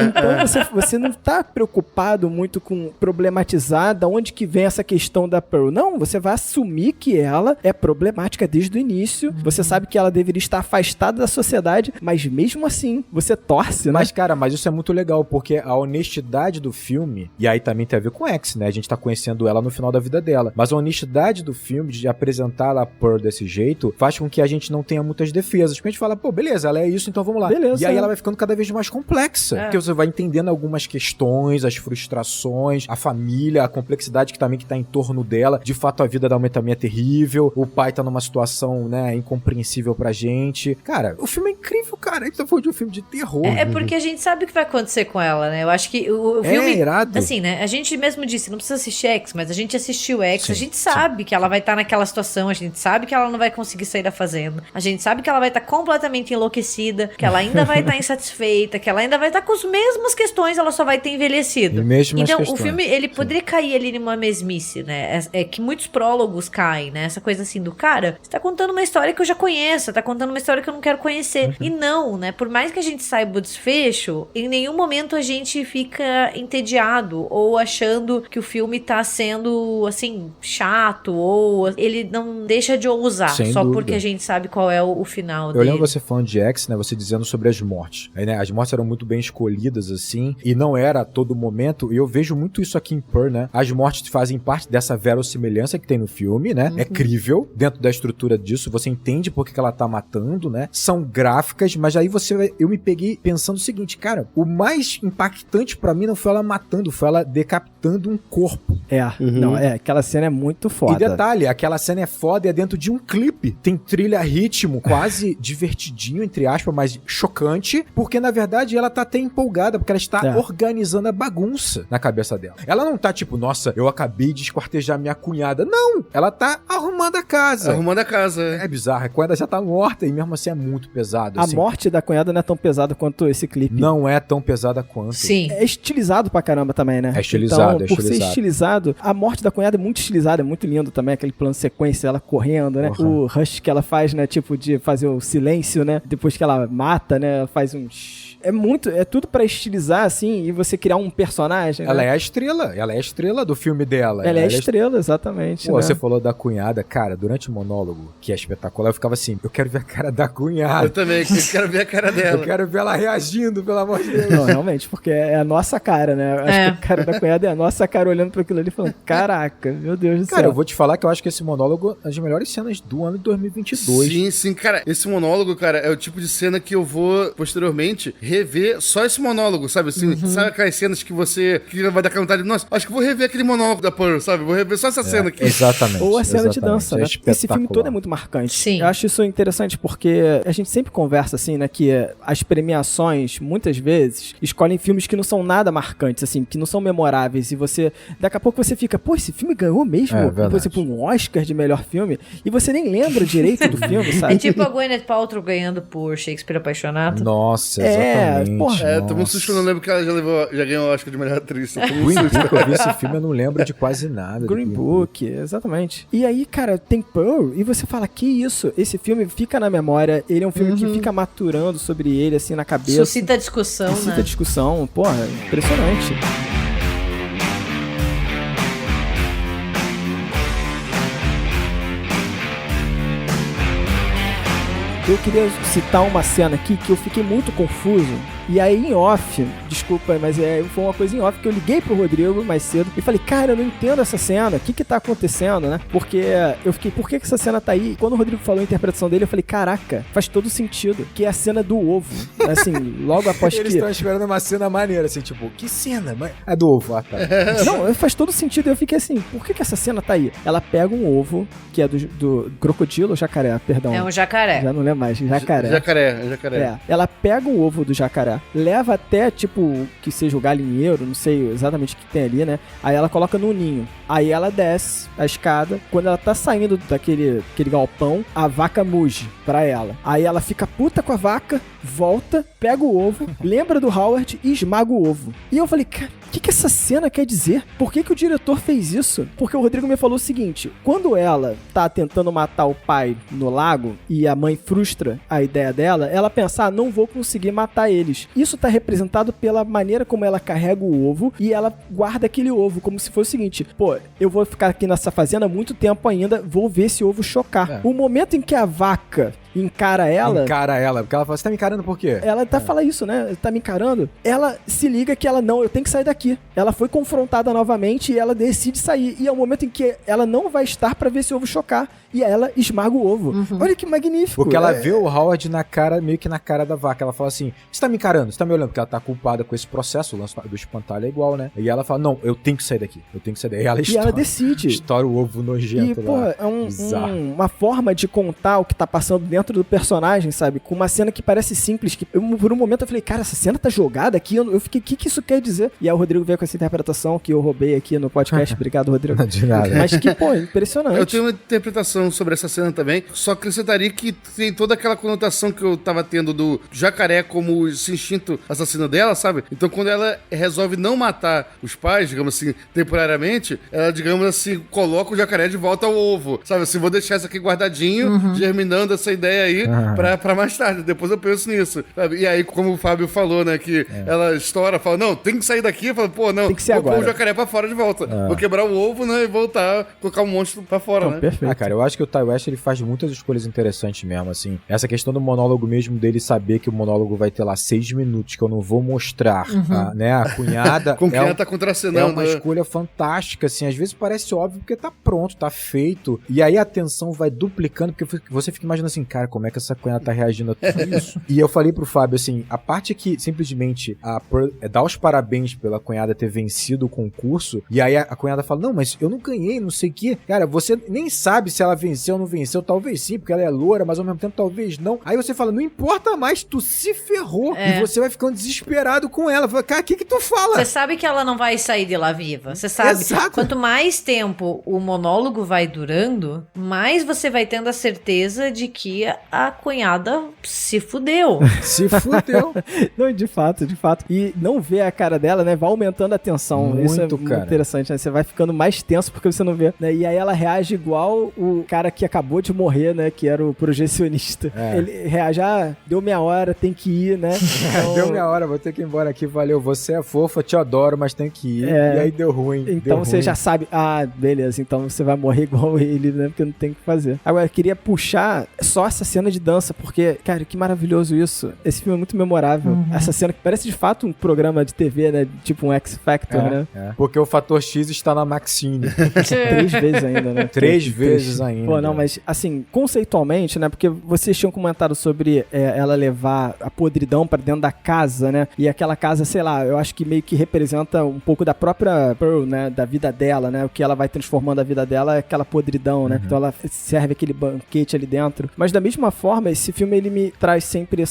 Então você não tá preocupado muito com problematizar da onde que vem essa questão da Pearl. Não, você vai assumir que ela é problemática desde o início. Você sabe que ela deveria estar afastada da sociedade, mas mesmo assim, você torce, né? Mas, cara, isso é muito legal, porque a honestidade do filme, e aí também tem a ver com X, né? A gente tá conhecendo ela no final da vida dela. Mas a honestidade do filme, de apresentar a Pearl desse jeito, faz com que a gente não tenha muitas defesas. Porque a gente fala, pô, beleza, ela é isso, então vamos lá. Beleza, e aí ela vai ficando cada vez mais complexa. É. Porque você vai entendendo algumas questões, as frustrações, a família, a complexidade que tá em torno dela. De fato, a vida da mãe também é terrível. O pai tá numa situação, né, incompreensível pra gente. Cara, o filme é incrível, cara. A gente tá falando de um filme de terror. É porque a gente sabe o que vai acontecer com ela, né? Eu acho que o filme... irado. Assim, né? A gente mesmo disse, não precisa assistir X, mas a gente assistiu X. Sim, A gente sabe que ela vai estar naquela situação. A gente sabe que ela não vai conseguir sair da fazenda. A gente sabe que ela vai estar completamente enlouquecida. Que ela ainda vai estar insatisfeita. Que ela ainda vai estar com as mesmas questões. Ela só vai ter envelhecido. E mesmas Então, questões. o filme, ele poderia cair ali numa mesmice, né? É que muitos prólogos caem, né? Essa coisa assim do cara, você tá contando uma história que eu já conheço. Tá contando uma história que eu não quero conhecer. E não, né? Por mais que a gente saiba o desfecho, em nenhum momento a gente fica entediado ou achando que o filme tá sendo, assim, chato, ou ele não deixa de ousar Sem só dúvida. porque a gente sabe qual é o final Eu dele. lembro você falando de X, né? Você dizendo sobre as mortes. Aí, né? As mortes eram muito bem escolhidas, assim, e não era a todo momento. E eu vejo muito isso aqui em Pearl, né? As mortes fazem parte dessa verossimilhança que tem no filme, né? É crível. Dentro da estrutura disso, você entende por que ela tá matando, né? São gráficas, mas aí eu me peguei pensando o seguinte, cara, o mais impactante pra mim não foi ela matando, foi ela decapitando um corpo. Não, aquela cena é muito foda. E detalhe, aquela cena é foda e é dentro de um clipe. Tem trilha, ritmo, quase divertidinho, entre aspas, mas chocante, porque na verdade ela tá até empolgada, porque ela está organizando a bagunça na cabeça dela. Ela não tá tipo, nossa, eu acabei de esquartejar minha cunhada. Não! Ela tá arrumando a casa. Arrumando a casa. É bizarro, a cunhada já tá morta e mesmo assim é muito pesado. A assim. morte da cunhada não é tão pesada quanto esse clipe. Não é tão pesada quanto. Sim. É estilizado pra caramba também, né? É estilizado, então, por ser estilizado, a morte da cunhada é muito estilizada, é muito lindo também, aquele plano de sequência, ela correndo, né? Uhum. O rush que ela faz, né? Tipo, de fazer o silêncio, né? Depois que ela mata, né? Ela faz um... É tudo pra estilizar, assim, e você criar um personagem, Ela né? é a estrela do filme dela. Ela é a estrela, exatamente, Pô, né? você falou da cunhada, cara, durante o monólogo, que é espetacular, eu ficava assim, eu quero ver a cara da Eu cunhada. também, eu quero ver a cara dela. Eu quero ver ela reagindo, pelo amor de Deus. Não, realmente, porque é a nossa cara, né? Eu acho que a cara da cunhada é a nossa cara olhando pra aquilo ali e falando, caraca, meu Deus do céu. Cara, eu vou te falar que eu acho que esse monólogo é das melhores cenas do ano de 2022. Sim, sim, cara. Esse monólogo, cara, é o tipo de cena que eu vou, posteriormente, rever só esse monólogo, sabe? Assim, sabe aquelas cenas que você vai dar aquela vontade de, nossa, acho que vou rever aquele monólogo da Pearl, sabe? Vou rever só essa cena aqui. Exatamente. Ou a cena de exatamente. dança, né? Esse filme espetacular. todo é muito marcante. Sim. Eu acho isso interessante porque a gente sempre conversa, assim, né, que as premiações, muitas vezes, escolhem filmes que não são nada marcantes, assim, que não são memoráveis, e você, daqui a pouco você fica, pô, esse filme ganhou mesmo, verdade. por exemplo, um Oscar de melhor filme, e você nem lembra direito do filme, sabe? É tipo a Gwyneth Paltrow ganhando por Shakespeare Apaixonado. Nossa, É, exatamente. porra. É, tomou um susto que eu não lembro que ela já ganhou o Oscar de melhor atriz. Eu tomei um Green susto. Book, eu vi esse filme, eu não lembro de quase nada. do Green Book, exatamente. E aí, cara, tem Pearl, e você fala, que isso? Esse filme fica na memória, ele é um filme que fica maturando sobre ele, assim, na cabeça. Suscita discussão, Suscita né? discussão, porra, impressionante. Eu queria citar uma cena aqui que eu fiquei muito confuso. E aí, em off, desculpa, mas foi uma coisa em off que eu liguei pro Rodrigo mais cedo e falei, cara, eu não entendo essa cena, o que tá acontecendo, né? Porque eu fiquei, por que essa cena tá aí? E quando o Rodrigo falou a interpretação dele, eu falei, caraca, faz todo sentido, que é a cena do ovo. Assim, logo após Eles que... estão esperando uma cena maneira, assim, tipo, que cena? É do ovo, tá. Não, faz todo sentido. Eu fiquei assim, por que essa cena tá aí? Ela pega um ovo, que é do crocodilo ou jacaré, perdão. É um jacaré. Já não lembro mais, jacaré. Jacaré. É, ela pega o ovo do jacaré, leva até, tipo, que seja o galinheiro, não sei exatamente o que tem ali, né? Aí ela coloca no ninho. Aí ela desce a escada. Quando ela tá saindo daquele galpão, a vaca muge pra ela. Aí ela fica puta com a vaca, volta, pega o ovo, lembra do Howard e esmaga o ovo. E eu falei, cara, o que essa cena quer dizer? Por que o diretor fez isso? Porque o Rodrigo me falou o seguinte, quando ela tá tentando matar o pai no lago e a mãe frustra a ideia dela, ela pensa, não vou conseguir matar eles. Isso tá representado pela maneira como ela carrega o ovo e ela guarda aquele ovo, como se fosse o seguinte, pô, eu vou ficar aqui nessa fazenda há muito tempo ainda, vou ver esse ovo chocar. É. O momento em que a vaca encara ela... Encara ela, porque ela fala, você tá me encarando por quê? Ela fala isso, né? Tá me encarando. Ela se liga que eu tenho que sair daqui. Ela foi confrontada novamente e ela decide sair. E é o momento em que ela não vai estar pra ver esse ovo chocar. E ela esmaga o ovo. Olha que magnífico. Porque ela vê o Howard na cara, meio que na cara da vaca. Ela fala assim, você tá me encarando, você tá me olhando, porque ela tá culpada com esse processo, o lance do espantalho é igual, né? E ela fala, não, eu tenho que sair daqui. E ela E ela decide. estoura o ovo nojento E, lá. pô, é Bizarro. uma forma de contar o que tá passando dentro do personagem, sabe? Com uma cena que parece simples, que por um momento eu falei, cara, essa cena tá jogada aqui, eu fiquei, o que isso quer dizer? E aí o Rodrigo veio com essa interpretação que eu roubei aqui no podcast, obrigado, Rodrigo. De nada. Mas que, pô, impressionante. Eu tenho uma interpretação sobre essa cena também, só acrescentaria que tem toda aquela conotação que eu tava tendo do jacaré como esse instinto assassino dela, sabe? Então quando ela resolve não matar os pais, digamos assim, temporariamente, ela, digamos assim, coloca o jacaré de volta ao ovo, sabe? Assim, vou deixar isso aqui guardadinho, germinando essa ideia aí pra mais tarde, depois eu penso nisso, sabe? E aí, como o Fábio falou, né, que ela estoura, fala, não, tem que sair daqui, fala, pô, não, Tem que ser vou pôr agora. o jacaré pra fora de volta, vou quebrar o ovo, né, e voltar, colocar um monstro pra fora, Então, né? perfeito. Ah, cara, eu acho que o Ty West, ele faz muitas escolhas interessantes mesmo, assim. Essa questão do monólogo mesmo, dele saber que o monólogo vai ter lá 6 minutos, que eu não vou mostrar, né, a cunhada. Com quem ela tá É contracenando, uma né? escolha fantástica, assim. Às vezes parece óbvio porque tá pronto, tá feito. E aí a tensão vai duplicando, porque você fica imaginando assim, cara, como é que essa cunhada tá reagindo a tudo isso? E eu falei pro Fábio, assim, a parte que simplesmente a Pearl dá os parabéns pela cunhada ter vencido o concurso, e aí a cunhada fala, não, mas eu não ganhei, não sei o quê. Cara, você nem sabe se ela venceu ou não venceu, talvez sim, porque ela é loura, mas ao mesmo tempo talvez não. Aí você fala, não importa mais, tu se ferrou. E você vai ficando desesperado com ela. Fala, cara, o que tu fala? Você sabe que ela não vai sair de lá viva. Você sabe. Exato. Quanto mais tempo o monólogo vai durando, mais você vai tendo a certeza de que a cunhada se fudeu. Se fudeu. Não, de fato. E não ver a cara dela, né, vai aumentando a tensão. Isso é muito interessante, né? Você vai ficando mais tenso porque você não vê, né? E aí ela reage igual o cara que acabou de morrer, né? Que era o projecionista. Ele reage, deu meia hora, tem que ir, né? Então... Deu meia hora, vou ter que ir embora aqui, valeu, você é fofa, te adoro, mas tem que ir. E aí deu ruim. Então você já sabe, beleza, então você vai morrer igual ele, né? Porque não tem o que fazer. Agora, eu queria puxar só essa cena de dança, porque, cara, que maravilhoso isso. Esse filme é muito memorável. Essa cena que parece de fato um programa de TV, né? Tipo um X Factor, né? Porque o fator X está na Maxine. 3 vezes ainda, né? 3 vezes ainda. Pô, não, mas assim, conceitualmente, né? Porque vocês tinham comentado sobre ela levar a podridão pra dentro da casa, né? E aquela casa, sei lá, eu acho que meio que representa um pouco da própria Pearl, né? Da vida dela, né? O que ela vai transformando a vida dela é aquela podridão, né? Então ela serve aquele banquete ali dentro. Mas da mesma forma, esse filme, ele me traz sempre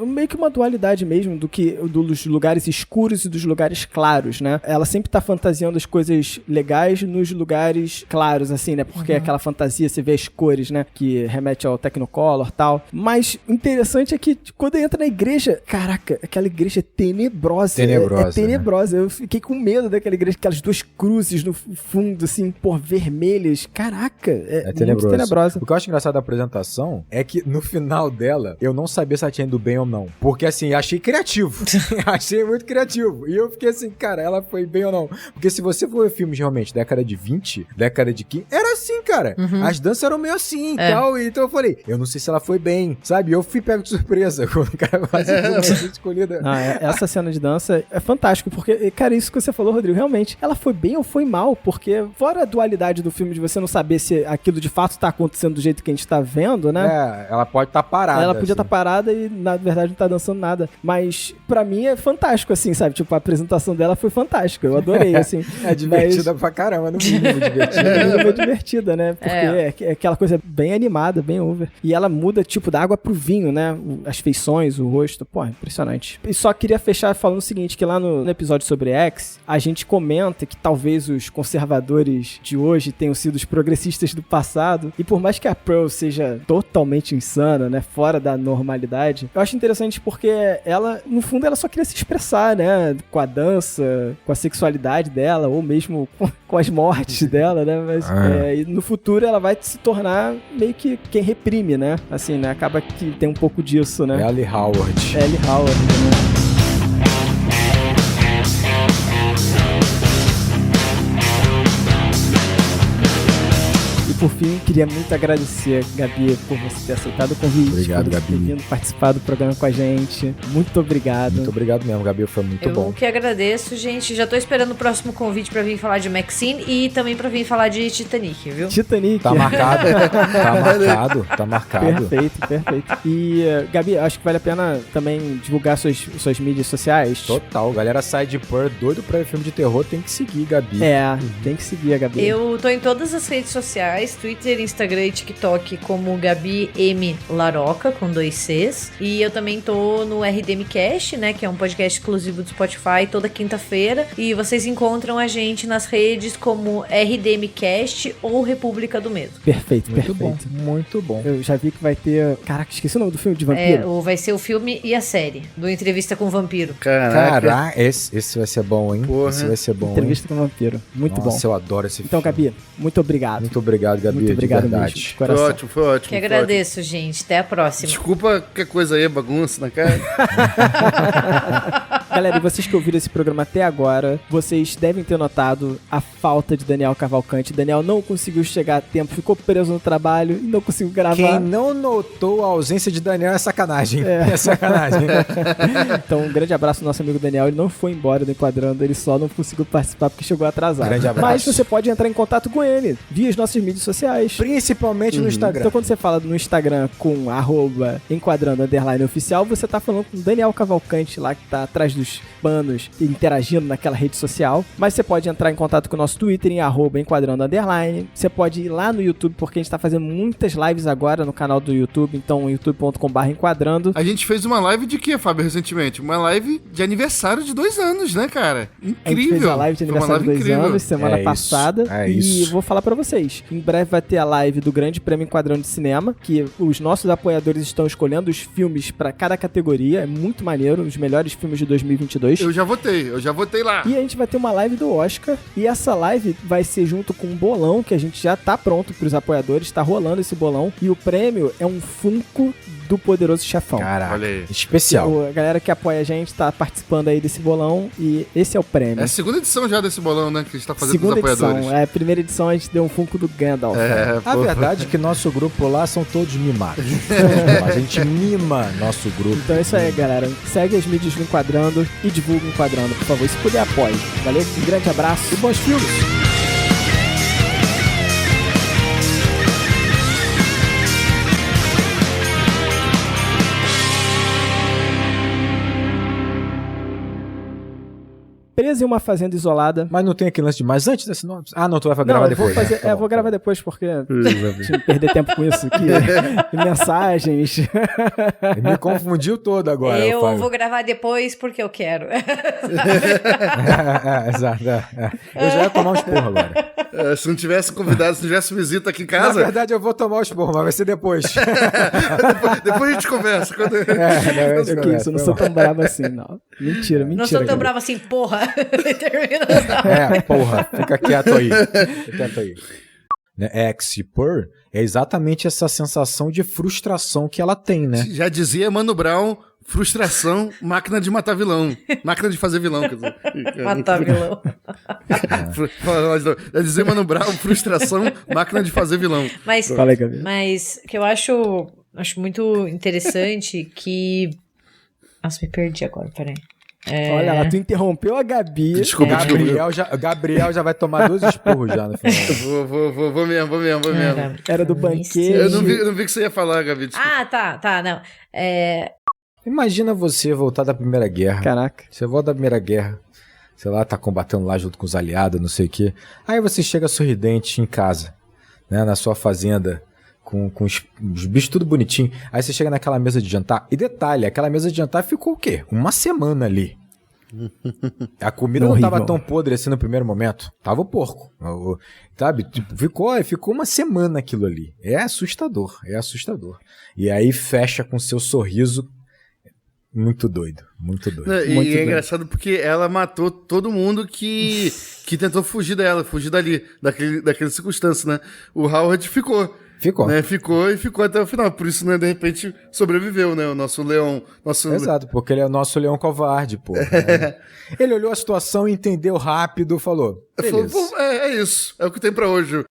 meio que uma dualidade mesmo dos lugares escuros e dos lugares claros, né? Ela sempre tá fantasiando as coisas legais nos lugares claros, assim, né? Porque aquela fantasia, você vê as cores, né? Que remete ao Technicolor e tal. Mas o interessante é que quando entra na igreja, caraca, aquela igreja é tenebrosa. É tenebrosa. Né? Eu fiquei com medo daquela igreja, aquelas 2 cruzes no fundo, assim, vermelhas. Caraca, é muito tenebrosa. O que eu acho engraçado da apresentação é que no final dela, eu não sabia se ela tinha ido bem ou não. Porque, assim, achei criativo. Achei muito criativo. E eu fiquei assim, cara, ela foi bem ou não? Porque se você for ver filmes realmente, década de 20, década de 15, era assim, cara. As danças eram meio assim e tal. Então eu falei, eu não sei se ela foi bem, sabe? Eu fui pego de surpresa quando o cara fazia escolhida. Essa cena de dança é fantástico, porque, cara, isso que você falou, Rodrigo, realmente, ela foi bem ou foi mal? Porque fora a dualidade do filme de você não saber se aquilo de fato tá acontecendo do jeito que a gente tá vendo, né? Ela pode estar parada. Ela podia estar parada e, na verdade, não tá dançando nada. Mas, pra mim, é fantástico, assim, sabe? Tipo, a apresentação dela foi fantástica. Eu adorei, assim. É divertida pra caramba, no mínimo divertida. É divertida, né? Porque é aquela coisa bem animada, bem over. E ela muda, tipo, da água pro vinho, né? As feições, o rosto. Pô, impressionante. E só queria fechar falando o seguinte, que lá no episódio sobre X, a gente comenta que talvez os conservadores de hoje tenham sido os progressistas do passado. E por mais que a Pearl seja totalmente insana, né? Fora da normalidade, eu acho interessante porque ela, no fundo, ela só queria se expressar, né? Com a dança, com a sexualidade dela, ou mesmo com as mortes dela, né? Mas e no futuro ela vai se tornar meio que quem reprime, né? Assim, né? Acaba que tem um pouco disso, né? Ellie Howard. Ellie Howard, né? Por fim, queria muito agradecer, Gabi, por você ter aceitado o convite. Obrigado, Gabi. Ter vindo participar do programa com a gente. Muito obrigado. Muito obrigado mesmo, Gabi. Foi muito bom. Eu que agradeço, gente. Já tô esperando o próximo convite pra vir falar de Maxine e também pra vir falar de Titanic, viu? Titanic. Tá marcado. Tá marcado. Perfeito. E, Gabi, acho que vale a pena também divulgar suas mídias sociais. Total. Galera sai de Pearl doido pra filme de terror, tem que seguir, Gabi. Tem que seguir a Gabi. Eu tô em todas as redes sociais, Twitter, Instagram e TikTok como Gabi M. Laroca, com 2 Cs. E eu também tô no RDMcast, né, que é um podcast exclusivo do Spotify, toda quinta-feira. E vocês encontram a gente nas redes como RDMcast ou República do Medo. Perfeito. Muito bom. Eu já vi que vai ter... Caraca, esqueci o nome do filme de vampiro. Vai ser o filme e a série do Entrevista com o Vampiro. Caraca, esse vai ser bom, hein? Porra. Esse vai ser bom, Entrevista com o Vampiro. Muito bom. Nossa, eu adoro esse filme. Então, Gabi, muito obrigado. Muito obrigado, Gabi. Muito obrigado de verdade. mesmo, de coração. Foi ótimo. Que agradeço, gente. Até a próxima. Desculpa qualquer coisa aí, bagunça na cara. Galera, e vocês que ouviram esse programa até agora, vocês devem ter notado a falta de Daniel Cavalcante. Daniel não conseguiu chegar a tempo, ficou preso no trabalho e não conseguiu gravar. Quem não notou a ausência de Daniel é sacanagem. É sacanagem. Então, um grande abraço ao nosso amigo Daniel. Ele não foi embora do Enquadrando, ele só não conseguiu participar porque chegou atrasado. Grande abraço. Mas você pode entrar em contato com ele via as nossas mídias sociais. Principalmente no Instagram. Então, quando você fala no Instagram com @enquadrando_oficial, você tá falando com o Daniel Cavalcante lá, que tá atrás dos panos, interagindo naquela rede social. Mas você pode entrar em contato com o nosso Twitter em @enquadrando_. Você pode ir lá no YouTube, porque a gente tá fazendo muitas lives agora no canal do YouTube. Então, youtube.com/enquadrando. A gente fez uma live de quê, Fábio, recentemente? Uma live de aniversário de 2 anos, né, cara? Incrível. A gente fez a live de aniversário de 2 anos, semana passada. E vou falar pra vocês. Em breve vai ter a live do Grande Prêmio Enquadrando de Cinema, que os nossos apoiadores estão escolhendo os filmes pra cada categoria. É muito maneiro. Os melhores filmes de 2020 2022. Eu já votei lá. E a gente vai ter uma live do Oscar. E essa live vai ser junto com um bolão que a gente já tá pronto pros apoiadores. Tá rolando esse bolão. E o prêmio é um Funko do Poderoso Chefão. Caraca, Olha aí. especial. A galera que apoia a gente tá participando aí desse bolão. E esse é o prêmio. É a segunda edição já desse bolão, né? Que a gente tá fazendo Segunda pros apoiadores. edição. A primeira edição a gente deu um Funko do Gandalf. A verdade é que nosso grupo lá são todos mimados. A gente mima nosso grupo. Então é isso aí, galera. Segue as mídias do Enquadrando e divulga o Enquadrando, por favor. Se puder, apoie. Valeu? Um grande abraço e bons filmes! Preso em uma fazenda isolada. Mas não tem aquele lance de mais antes desse nome? Ah, não, tu vai gravar eu depois. vou fazer, né? Tá bom, vou gravar depois porque tinha que perder tempo com isso aqui. E mensagens. Ele me confundiu todo agora. Eu Fábio. vou gravar depois porque eu quero. Exato. Eu já ia tomar um esporro agora. Se não tivesse convidado, se não tivesse visita aqui em Na casa, verdade, eu vou tomar um esporro, mas vai ser depois. depois a gente conversa. Quando... Que isso, eu não sou tão bravo assim, não. Mentira. Não sou tão cara. brava assim, porra. Termina. Porra, fica quieto aí. Fica quieto aí. Né, X e Pearl é exatamente essa sensação de frustração que ela tem, né? Já dizia Mano Brown, frustração, máquina de matar vilão. Máquina de fazer vilão, quer dizer. Matar vilão. Já dizia Mano Brown, frustração, máquina de fazer vilão. Mas, Fala aí, Gabi. mas que eu acho muito interessante que... Nossa, me perdi agora, peraí. Olha lá, tu interrompeu a Gabi. Desculpa. Gabriel já vai tomar 2 esporros já no final. Vou mesmo. Era do banquete. Eu não vi o que você ia falar, Gabi. Desculpa. Ah, tá, não. Imagina você voltar da Primeira Guerra. Caraca. Você volta da Primeira Guerra, sei lá, tá combatendo lá junto com os aliados, não sei o quê. Aí você chega sorridente em casa, né, na sua fazenda, com os bichos tudo bonitinho. Aí você chega naquela mesa de jantar. E detalhe, aquela mesa de jantar ficou o quê? Uma semana ali. A comida não tava tão podre assim no primeiro momento. Tava o porco. Sabe? Tipo, ficou uma semana aquilo ali. É assustador. E aí fecha com seu sorriso. Muito doido. Muito doido. E é engraçado porque ela matou todo mundo que tentou fugir dali, daquela circunstância, né? O Howard ficou. Né? Ficou até o final. Por isso, né, de repente, sobreviveu, né? O nosso leão. Exato, porque ele é o nosso leão covarde, pô. Né? Ele olhou a situação, entendeu rápido, falou. É isso. É o que tem pra hoje.